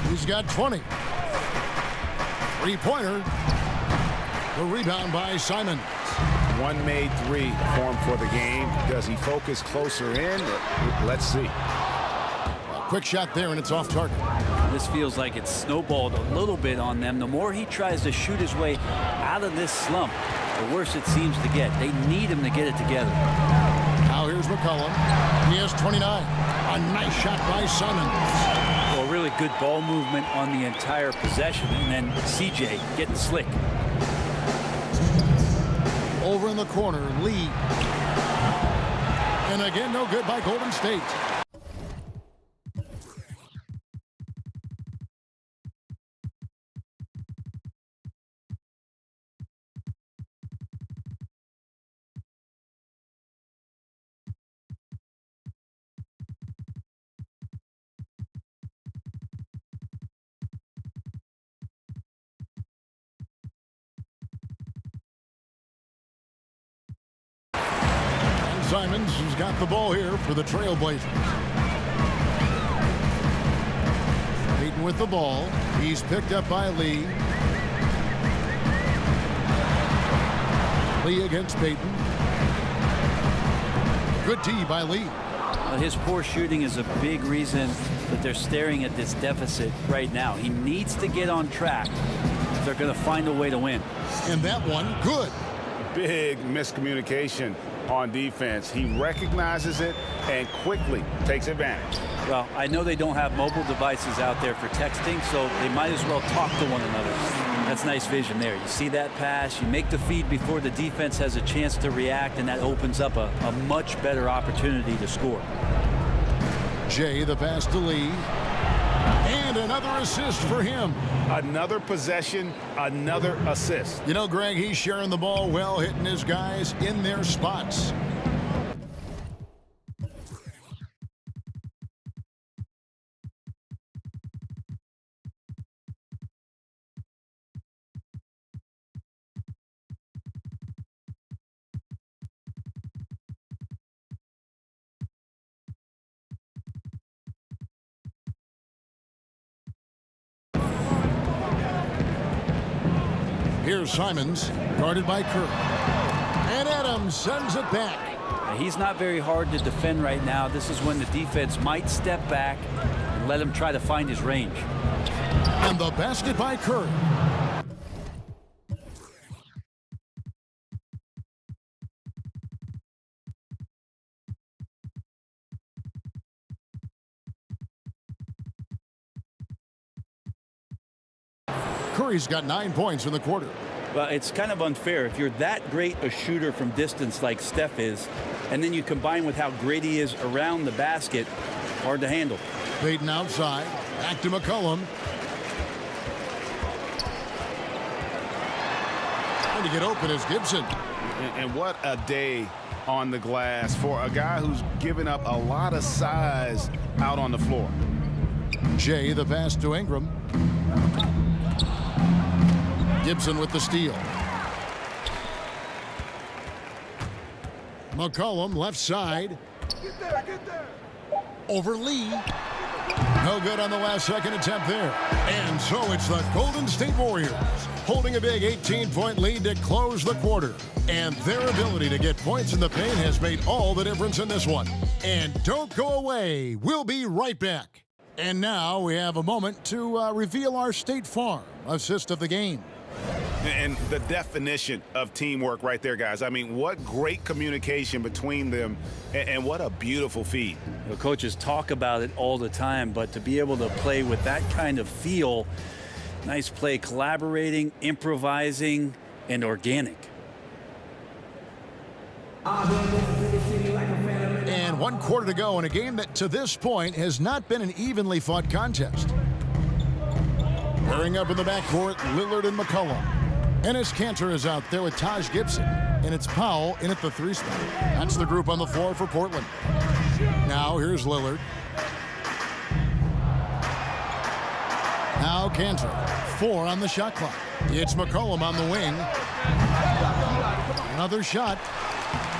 He's got 20. Three-pointer. The rebound by Simons. One made 3 for him for the game. Does he focus closer in? Let's see. Quick shot there, and it's off target. This feels like it's snowballed a little bit on them. The more he tries to shoot his way out of this slump, the worse it seems to get. They need him to get it together. Now here's McCollum. He has 29. A nice shot by Simons. Well, really good ball movement on the entire possession, and then CJ getting slick. Over in the corner, Lee. And again, no good by Golden State. Simons has got the ball here for the Trailblazers. Payton with the ball. He's picked up by Lee. Lee against Payton. Good D by Lee. His poor shooting is a big reason that they're staring at this deficit right now. He needs to get on track if they're going to find a way to win. And that one, good. Big miscommunication on defense. He recognizes it and quickly takes advantage. Well, I know they don't have mobile devices out there for texting, so they might as well talk to one another. That's nice vision there. You see that pass, you make the feed before the defense has a chance to react, and that opens up a much better opportunity to score. Jay, the pass to Lee. And another assist for him. Another possession, another assist. You know, Greg, he's sharing the ball well, hitting his guys in their spots. Here's Simons, guarded by Curry. And Adams sends it back. Now, he's not very hard to defend right now. This is when the defense might step back and let him try to find his range. And the basket by Curry. Curry's got 9 points in the quarter. Well, it's kind of unfair. If you're that great a shooter from distance like Steph is, and then you combine with how great he is around the basket, hard to handle. Payton outside. Back to McCollum. And to get open is Gibson. And what a day on the glass for a guy who's given up a lot of size out on the floor. Jay, the pass to Ingram. Gibson with the steal. McCollum left side. Get there. Over Lee. No good on the last second attempt there. And so it's the Golden State Warriors holding a big 18-point lead to close the quarter. And their ability to get points in the paint has made all the difference in this one. And don't go away. We'll be right back. And now we have a moment to reveal our State Farm assist of the game. And the definition of teamwork right there, guys. I mean, what great communication between them, and what a beautiful feed. The coaches talk about it all the time, but to be able to play with that kind of feel, nice play, collaborating, improvising, and organic. And 1 quarter to go in a game that to this point has not been an evenly fought contest. Pairing up in the backcourt, Lillard and McCollum. Enes Kanter is out there with Taj Gibson. And it's Powell in at the 3 spot. That's the group on the floor for Portland. Now here's Lillard. Now Kanter. 4 on the shot clock. It's McCollum on the wing. Another shot.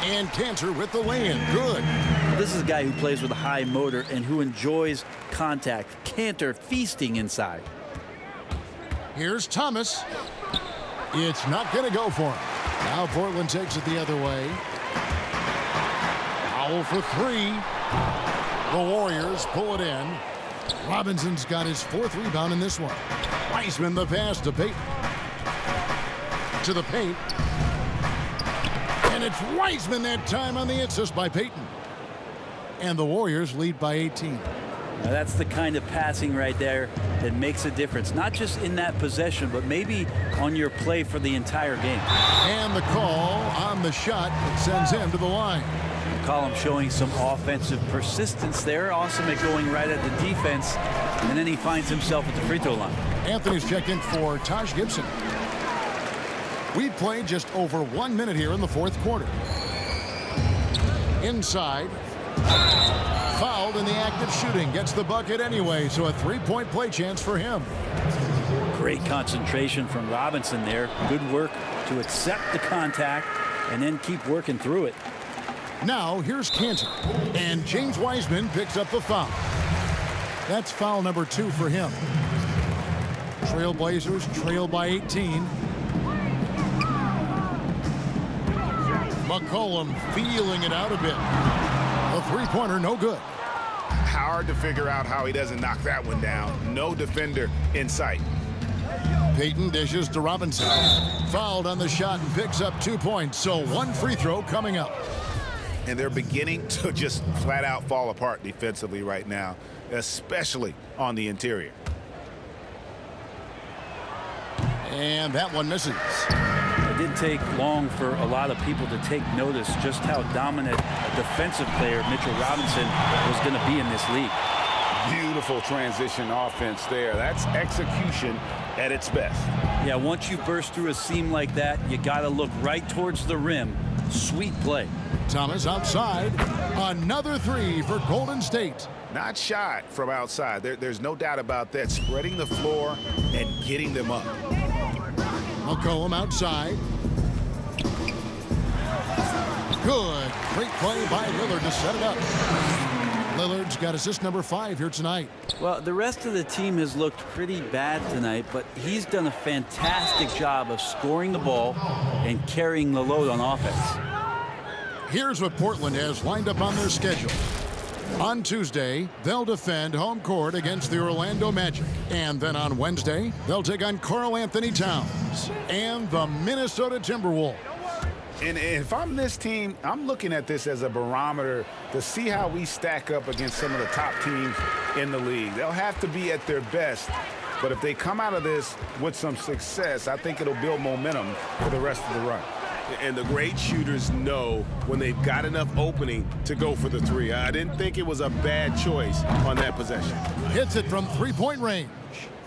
And Kanter with the lay-in. Good. This is a guy who plays with a high motor and who enjoys contact. Kanter feasting inside. Here's Thomas. It's not going to go for him. Now Portland takes it the other way. Powell for 3. The Warriors pull it in. Robinson's got his 4th rebound in this one. Wiseman the pass to Payton. To the paint. And it's Wiseman that time on the assist by Payton. And the Warriors lead by 18. Now that's the kind of passing right there that makes a difference, not just in that possession, but maybe on your play for the entire game. And the call on the shot that sends him to the line. McCollum showing some offensive persistence there, awesome at going right at the defense, and then he finds himself at the free throw line. Anthony's checked in for Taj Gibson. We've played just over 1 minute here in the 4th quarter. Inside. Fouled in the act of shooting. Gets the bucket anyway, so a 3-point play chance for him. Great concentration from Robinson there. Good work to accept the contact and then keep working through it. Now here's Kanter. And James Wiseman picks up the foul. That's foul number 2 for him. Trailblazers trail by 18. McCollum feeling it out a bit. A 3-pointer, no good. Hard to figure out how he doesn't knock that one down. No defender in sight. Payton dishes to Robinson. Fouled on the shot and picks up 2 points. So 1 free throw coming up. And they're beginning to just flat out fall apart defensively right now, especially on the interior. And that one misses. It didn't take long for a lot of people to take notice just how dominant a defensive player Mitchell Robinson was going to be in this league. Beautiful transition offense there. That's execution at its best. Yeah, once you burst through a seam like that, you got to look right towards the rim. Sweet play. Thomas outside. Another 3 for Golden State. Not shot from outside. There's no doubt about that. Spreading the floor and getting them up. McCollum outside. Good. Great play by Lillard to set it up. Lillard's got assist number 5 here tonight. Well, the rest of the team has looked pretty bad tonight, but he's done a fantastic job of scoring the ball and carrying the load on offense. Here's what Portland has lined up on their schedule. On Tuesday, they'll defend home court against the Orlando Magic. And then on Wednesday, they'll take on Karl Anthony Towns and the Minnesota Timberwolves. And if I'm this team, I'm looking at this as a barometer to see how we stack up against some of the top teams in the league. They'll have to be at their best, but if they come out of this with some success, I think it'll build momentum for the rest of the run. And the great shooters know when they've got enough opening to go for the three. I didn't think it was a bad choice on that possession. Hits it from three-point range.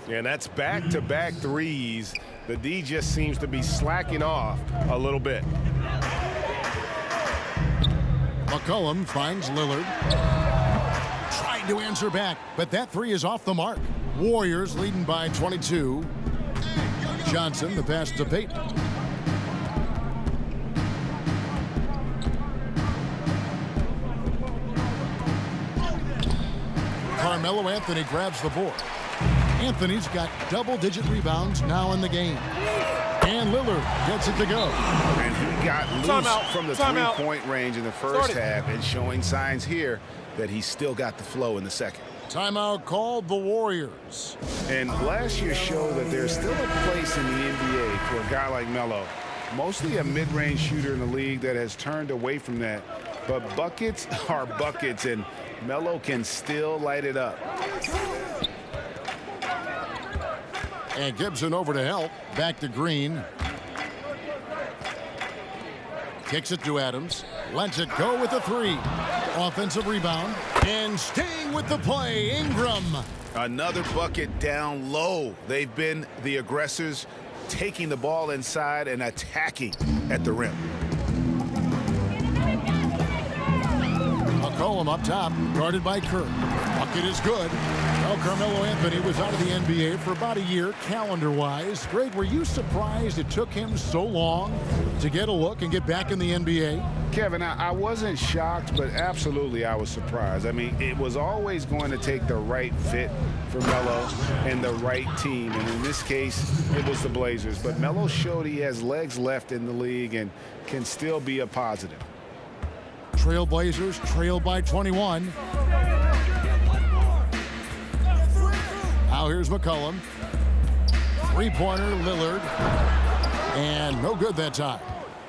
And that's back-to-back threes. The D just seems to be slacking off a little bit. McCollum finds Lillard. Trying to answer back, but that three is off the mark. Warriors leading by 22. Johnson, the pass to Payton. Carmelo Anthony grabs the board. Anthony's got double-digit rebounds now in the game. And Lillard gets it to go. And he got loose from the three-point range in the first half and showing signs here that he's still got the flow in the second. Timeout called the Warriors. And last year showed that there's still a place in the NBA for a guy like Melo. Mostly a mid-range shooter in the league that has turned away from that. But buckets are buckets, and Melo can still light it up. And Gibson over to help. Back to Green. Kicks it to Adams. Lets it go with a three. Offensive rebound. And staying with the play, Ingram. Another bucket down low. They've been the aggressors, taking the ball inside and attacking at the rim. McCollum up top, guarded by Kerr. Bucket is good. Well, Carmelo Anthony was out of the NBA for about a year, calendar-wise. Greg, were you surprised it took him so long to get a look and get back in the NBA? Kevin, I wasn't shocked, but absolutely I was surprised. I mean, it was always going to take the right fit for Melo and the right team. And in this case, it was the Blazers. But Melo showed he has legs left in the league and can still be a positive. Trailblazers trail by 21. Now here's McCollum. Three-pointer, Lillard. And no good that time.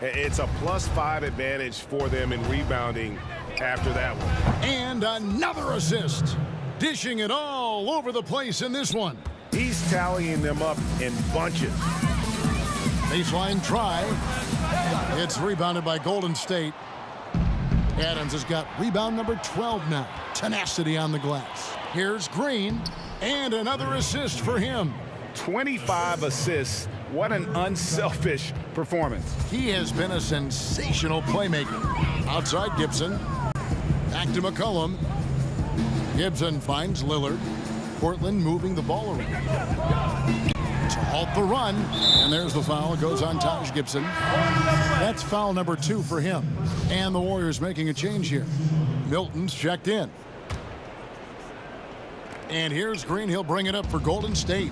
It's a +5 advantage for them in rebounding after that one. And another assist. Dishing it all over the place in this one. He's tallying them up in bunches. Baseline try. It's rebounded by Golden State. Adams has got rebound number 12 now. Tenacity on the glass. Here's Green, and another assist for him. 25 assists. What an unselfish performance. He has been a sensational playmaker. Outside Gibson. Back to McCollum. Gibson finds Lillard. Portland moving the ball around. To halt the run, and there's the foul. It goes on Taj Gibson. That's foul number 2 for him. And the Warriors making a change here. Milton's checked in. And here's Green. He'll bring it up for Golden State.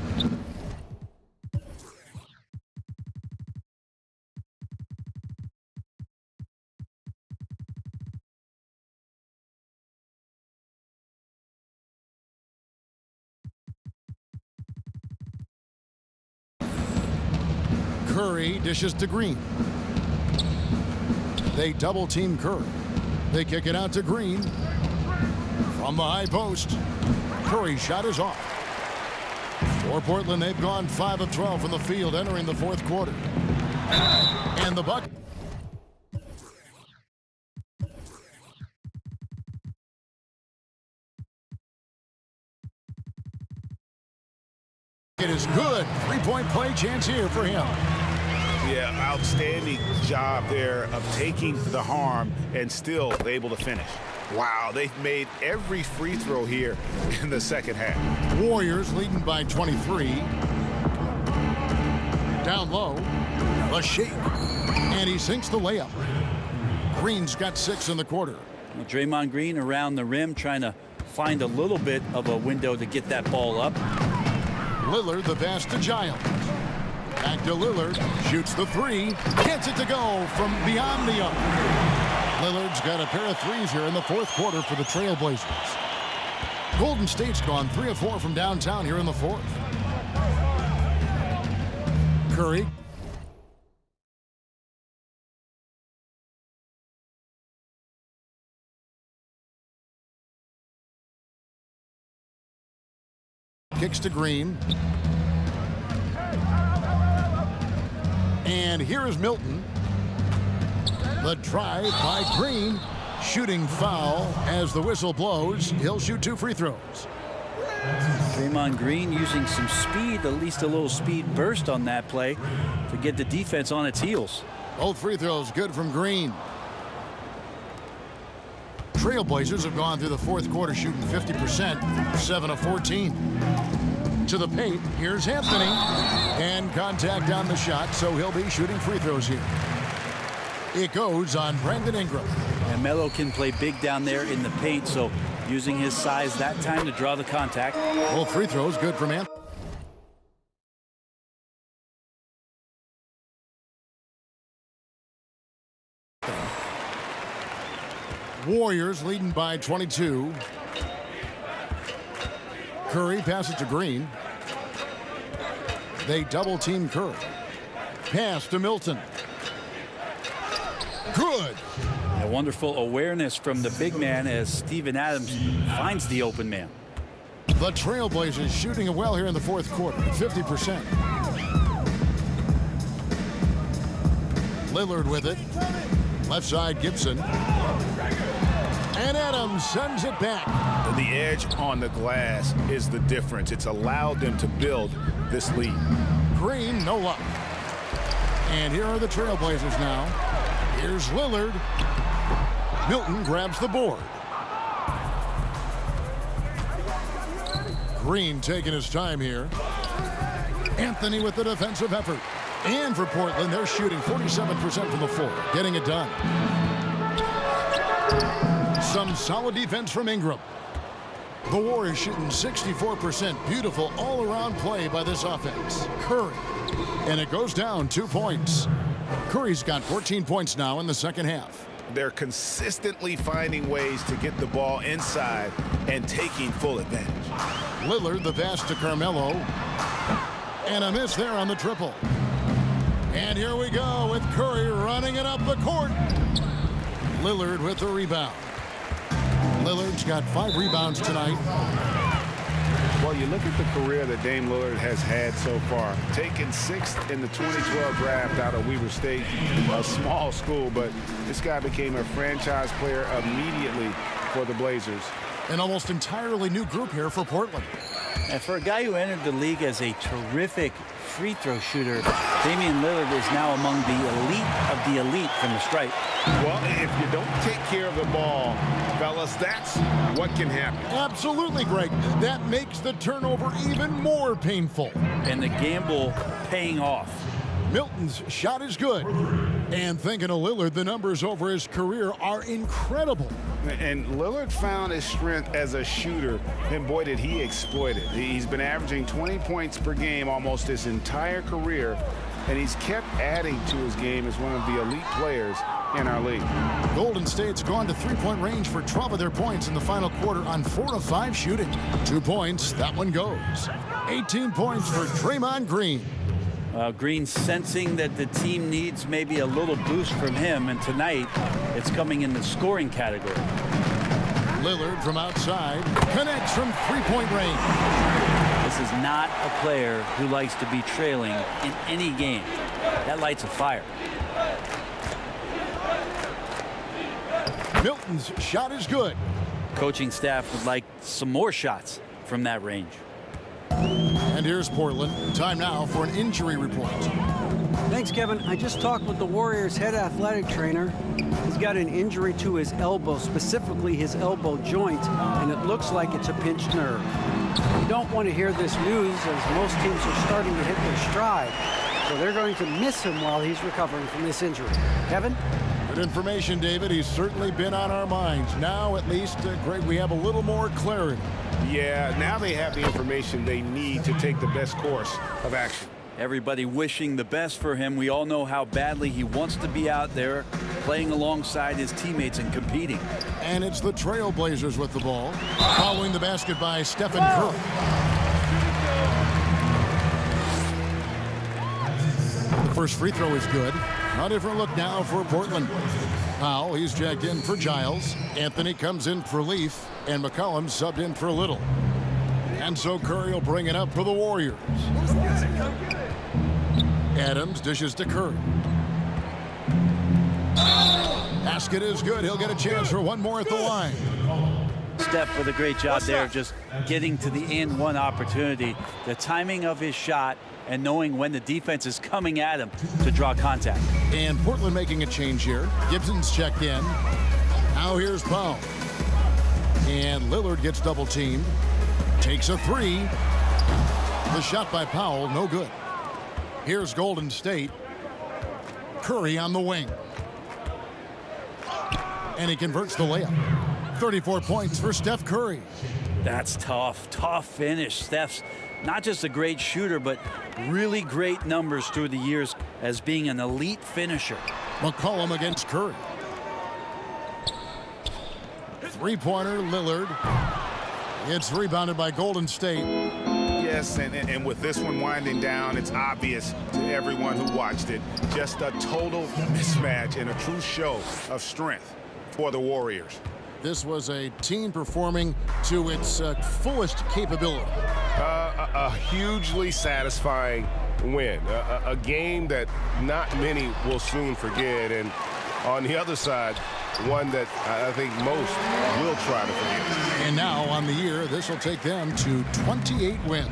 Curry dishes to Green. They double team Curry. They kick it out to Green. From the high post. Curry's shot is off. For Portland, they've gone 5 of 12 from the field entering the fourth quarter. And the bucket. It is good. Three-point play chance here for him. Yeah, outstanding job there of taking the harm and still able to finish. Wow, they've made every free throw here in the second half. Warriors leading by 23. Down low, the shape, and he sinks the layup. Green's got 6 in the quarter. Well, Draymond Green around the rim trying to find a little bit of a window to get that ball up. Lillard, the pass to Giles. Back to Lillard. Shoots the three. Gets it to go from beyond the arc. Lillard's got a pair of threes here in the fourth quarter for the Trailblazers. Golden State's gone 3 of 4 from downtown here in the fourth. Curry. Kicks to Green. And here is Milton. The drive by Green. Shooting foul as the whistle blows. He'll shoot 2 free throws. Draymond Green using some speed, at least a little speed burst on that play to get the defense on its heels. Both free throws good from Green. Trailblazers have gone through the fourth quarter shooting 50%, 7 of 14. To the paint, here's Anthony. And contact on the shot, so he'll be shooting free throws here. It goes on Brandon Ingram. And Melo can play big down there in the paint, so using his size that time to draw the contact. Both free throws good from Anthony. Warriors leading by 22. Curry passes to Green. They double team Curry. Pass to Milton. Good. A wonderful awareness from the big man as Steven Adams finds the open man. The Trailblazers shooting well here in the fourth quarter, 50%. Lillard with it. Left side, Gibson. And Adams sends it back. The edge on the glass is the difference. It's allowed them to build this lead. Green, no luck. And here are the Trailblazers now. Here's Lillard. Milton grabs the board. Green taking his time here. Anthony with the defensive effort. And for Portland, they're shooting 47% from the floor, getting it done. Some solid defense from Ingram. The Warriors shooting 64%. Beautiful all-around play by this offense. Curry. And it goes down 2 points. Curry's got 14 points now in the second half. They're consistently finding ways to get the ball inside and taking full advantage. Lillard, the pass to Carmelo. And a miss there on the triple. And here we go with Curry running it up the court. Lillard with the rebound. Lillard's got 5 rebounds tonight. Well, you look at the career that Dame Lillard has had so far. Taken 6th in the 2012 draft out of Weber State, a small school, but this guy became a franchise player immediately for the Blazers. An almost entirely new group here for Portland. And for a guy who entered the league as a terrific free throw shooter, Damian Lillard is now among the elite of the elite from the stripe. Well, if you don't take care of the ball, fellas, that's what can happen. Absolutely, Greg. That makes the turnover even more painful. And the gamble paying off. Milton's shot is good. And thinking of Lillard, the numbers over his career are incredible. And Lillard found his strength as a shooter, and boy, did he exploit it. He's been averaging 20 points per game almost his entire career, and he's kept adding to his game as one of the elite players in our league. Golden State's gone to three-point range for 12 of their points in the final quarter on 4 of 5 shooting. 2 points, that one goes. 18 points for Draymond Green. Green sensing that the team needs maybe a little boost from him, and tonight it's coming in the scoring category. Lillard from outside connects from three-point range. This is not a player who likes to be trailing in any game. That lights a fire. Milton's shot is good. Coaching staff would like some more shots from that range. And here's Portland. Time now for an injury report. Thanks, Kevin. I just talked with the Warriors' head athletic trainer. He's got an injury to his elbow, specifically his elbow joint, and it looks like it's a pinched nerve. You don't want to hear this news, as most teams are starting to hit their stride. So they're going to miss him while he's recovering from this injury. Kevin? The Good information, David. He's certainly been on our minds. Now, at least, Greg, we have a little more clarity. Yeah, now they have the information they need to take the best course of action. Everybody wishing the best for him. We all know how badly he wants to be out there playing alongside his teammates and competing. And it's the Trailblazers with the ball. Following the basket by Stephen Curry. The first free throw is good. A different look now for Portland. Powell, he's jacked in for Giles. Anthony comes in for Leaf. And McCollum subbed in for Little. And so Curry will bring it up for the Warriors. Adams dishes to Curry. Basket is good. He'll get a chance for one more at the line. Steph with a great job there, just getting to the and one opportunity. The timing of his shot and knowing when the defense is coming at him to draw contact. And Portland making a change here. Gibson's checked in. Now here's Powell. And Lillard gets double teamed. Takes a three. The shot by Powell, no good. Here's Golden State. Curry on the wing. And he converts the layup. 34 points for Steph Curry. That's tough. Tough finish. Steph's not just a great shooter, but really great numbers through the years as being an elite finisher. McCollum against Curry. Three-pointer, Lillard. It's rebounded by Golden State. Yes, and with this one winding down, it's obvious to everyone who watched it. Just a total mismatch and a true show of strength for the Warriors. This was a team performing to its fullest capability. A hugely satisfying win. A game that not many will soon forget. And on the other side, one that I think most will try to forget. And now on the year, this will take them to 28 wins.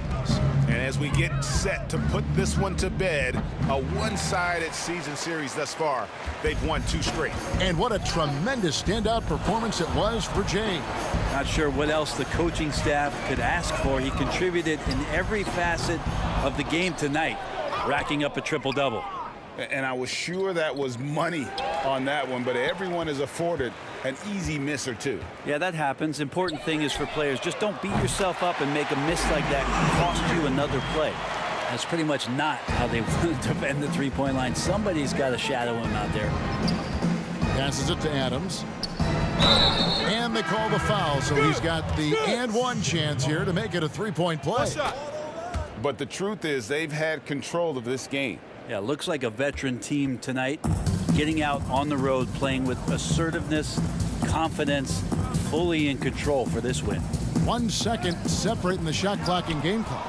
And as we get set to put this one to bed, a one-sided season series thus far, they've won 2 straight. And what a tremendous standout performance it was for Jay. Not sure what else the coaching staff could ask for. He contributed in every facet of the game tonight, racking up a triple-double. And I was sure that was money on that one, but everyone is afforded an easy miss or two. Yeah, that happens. Important thing is for players, just don't beat yourself up and make a miss like that cost you another play. That's pretty much not how they want to defend the three-point line. Somebody's got to shadow him out there. Passes it to Adams. And they call the foul, so he's got the and one chance here to make it a three-point play. But the truth is they've had control of this game. Yeah, looks like a veteran team tonight, getting out on the road, playing with assertiveness, confidence, fully in control for this win. 1 second separating the shot clock and game clock.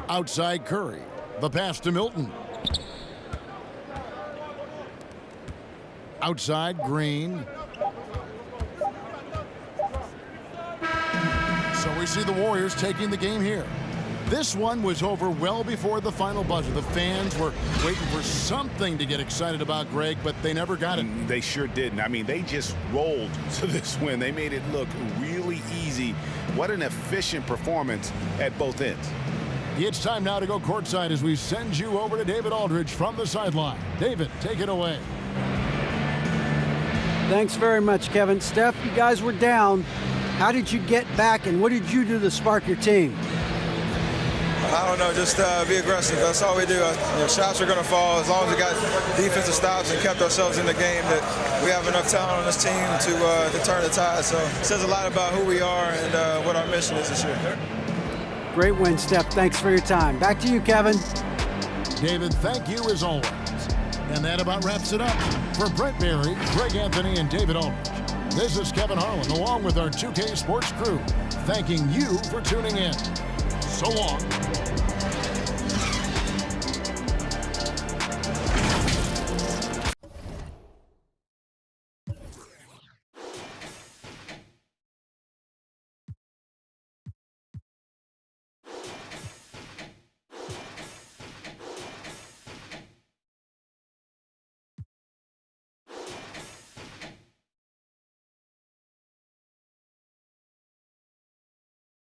Outside Curry. The pass to Milton. Outside Green. So we see the Warriors taking the game here. This one was over well before the final buzzer. The fans were waiting for something to get excited about, Greg, but they never got it. They sure didn't. I mean, they just rolled to this win. They made it look really easy. What an efficient performance at both ends. It's time now to go courtside as we send you over to David Aldridge from the sideline. David, take it away. Thanks very much, Kevin. Steph, you guys were down. How did you get back, and what did you do to spark your team? I don't know, just be aggressive. That's all we do. Shots are going to fall as long as we got defensive stops and kept ourselves in the game. That we have enough talent on this team to turn the tide. So it says a lot about who we are and what our mission is this year. Great win, Steph. Thanks for your time. Back to you, Kevin. David, thank you as always. And that about wraps it up. For Brent Berry, Greg Anthony, and David Aldridge, this is Kevin Harlan along with our 2K Sports crew, thanking you for tuning in. So long.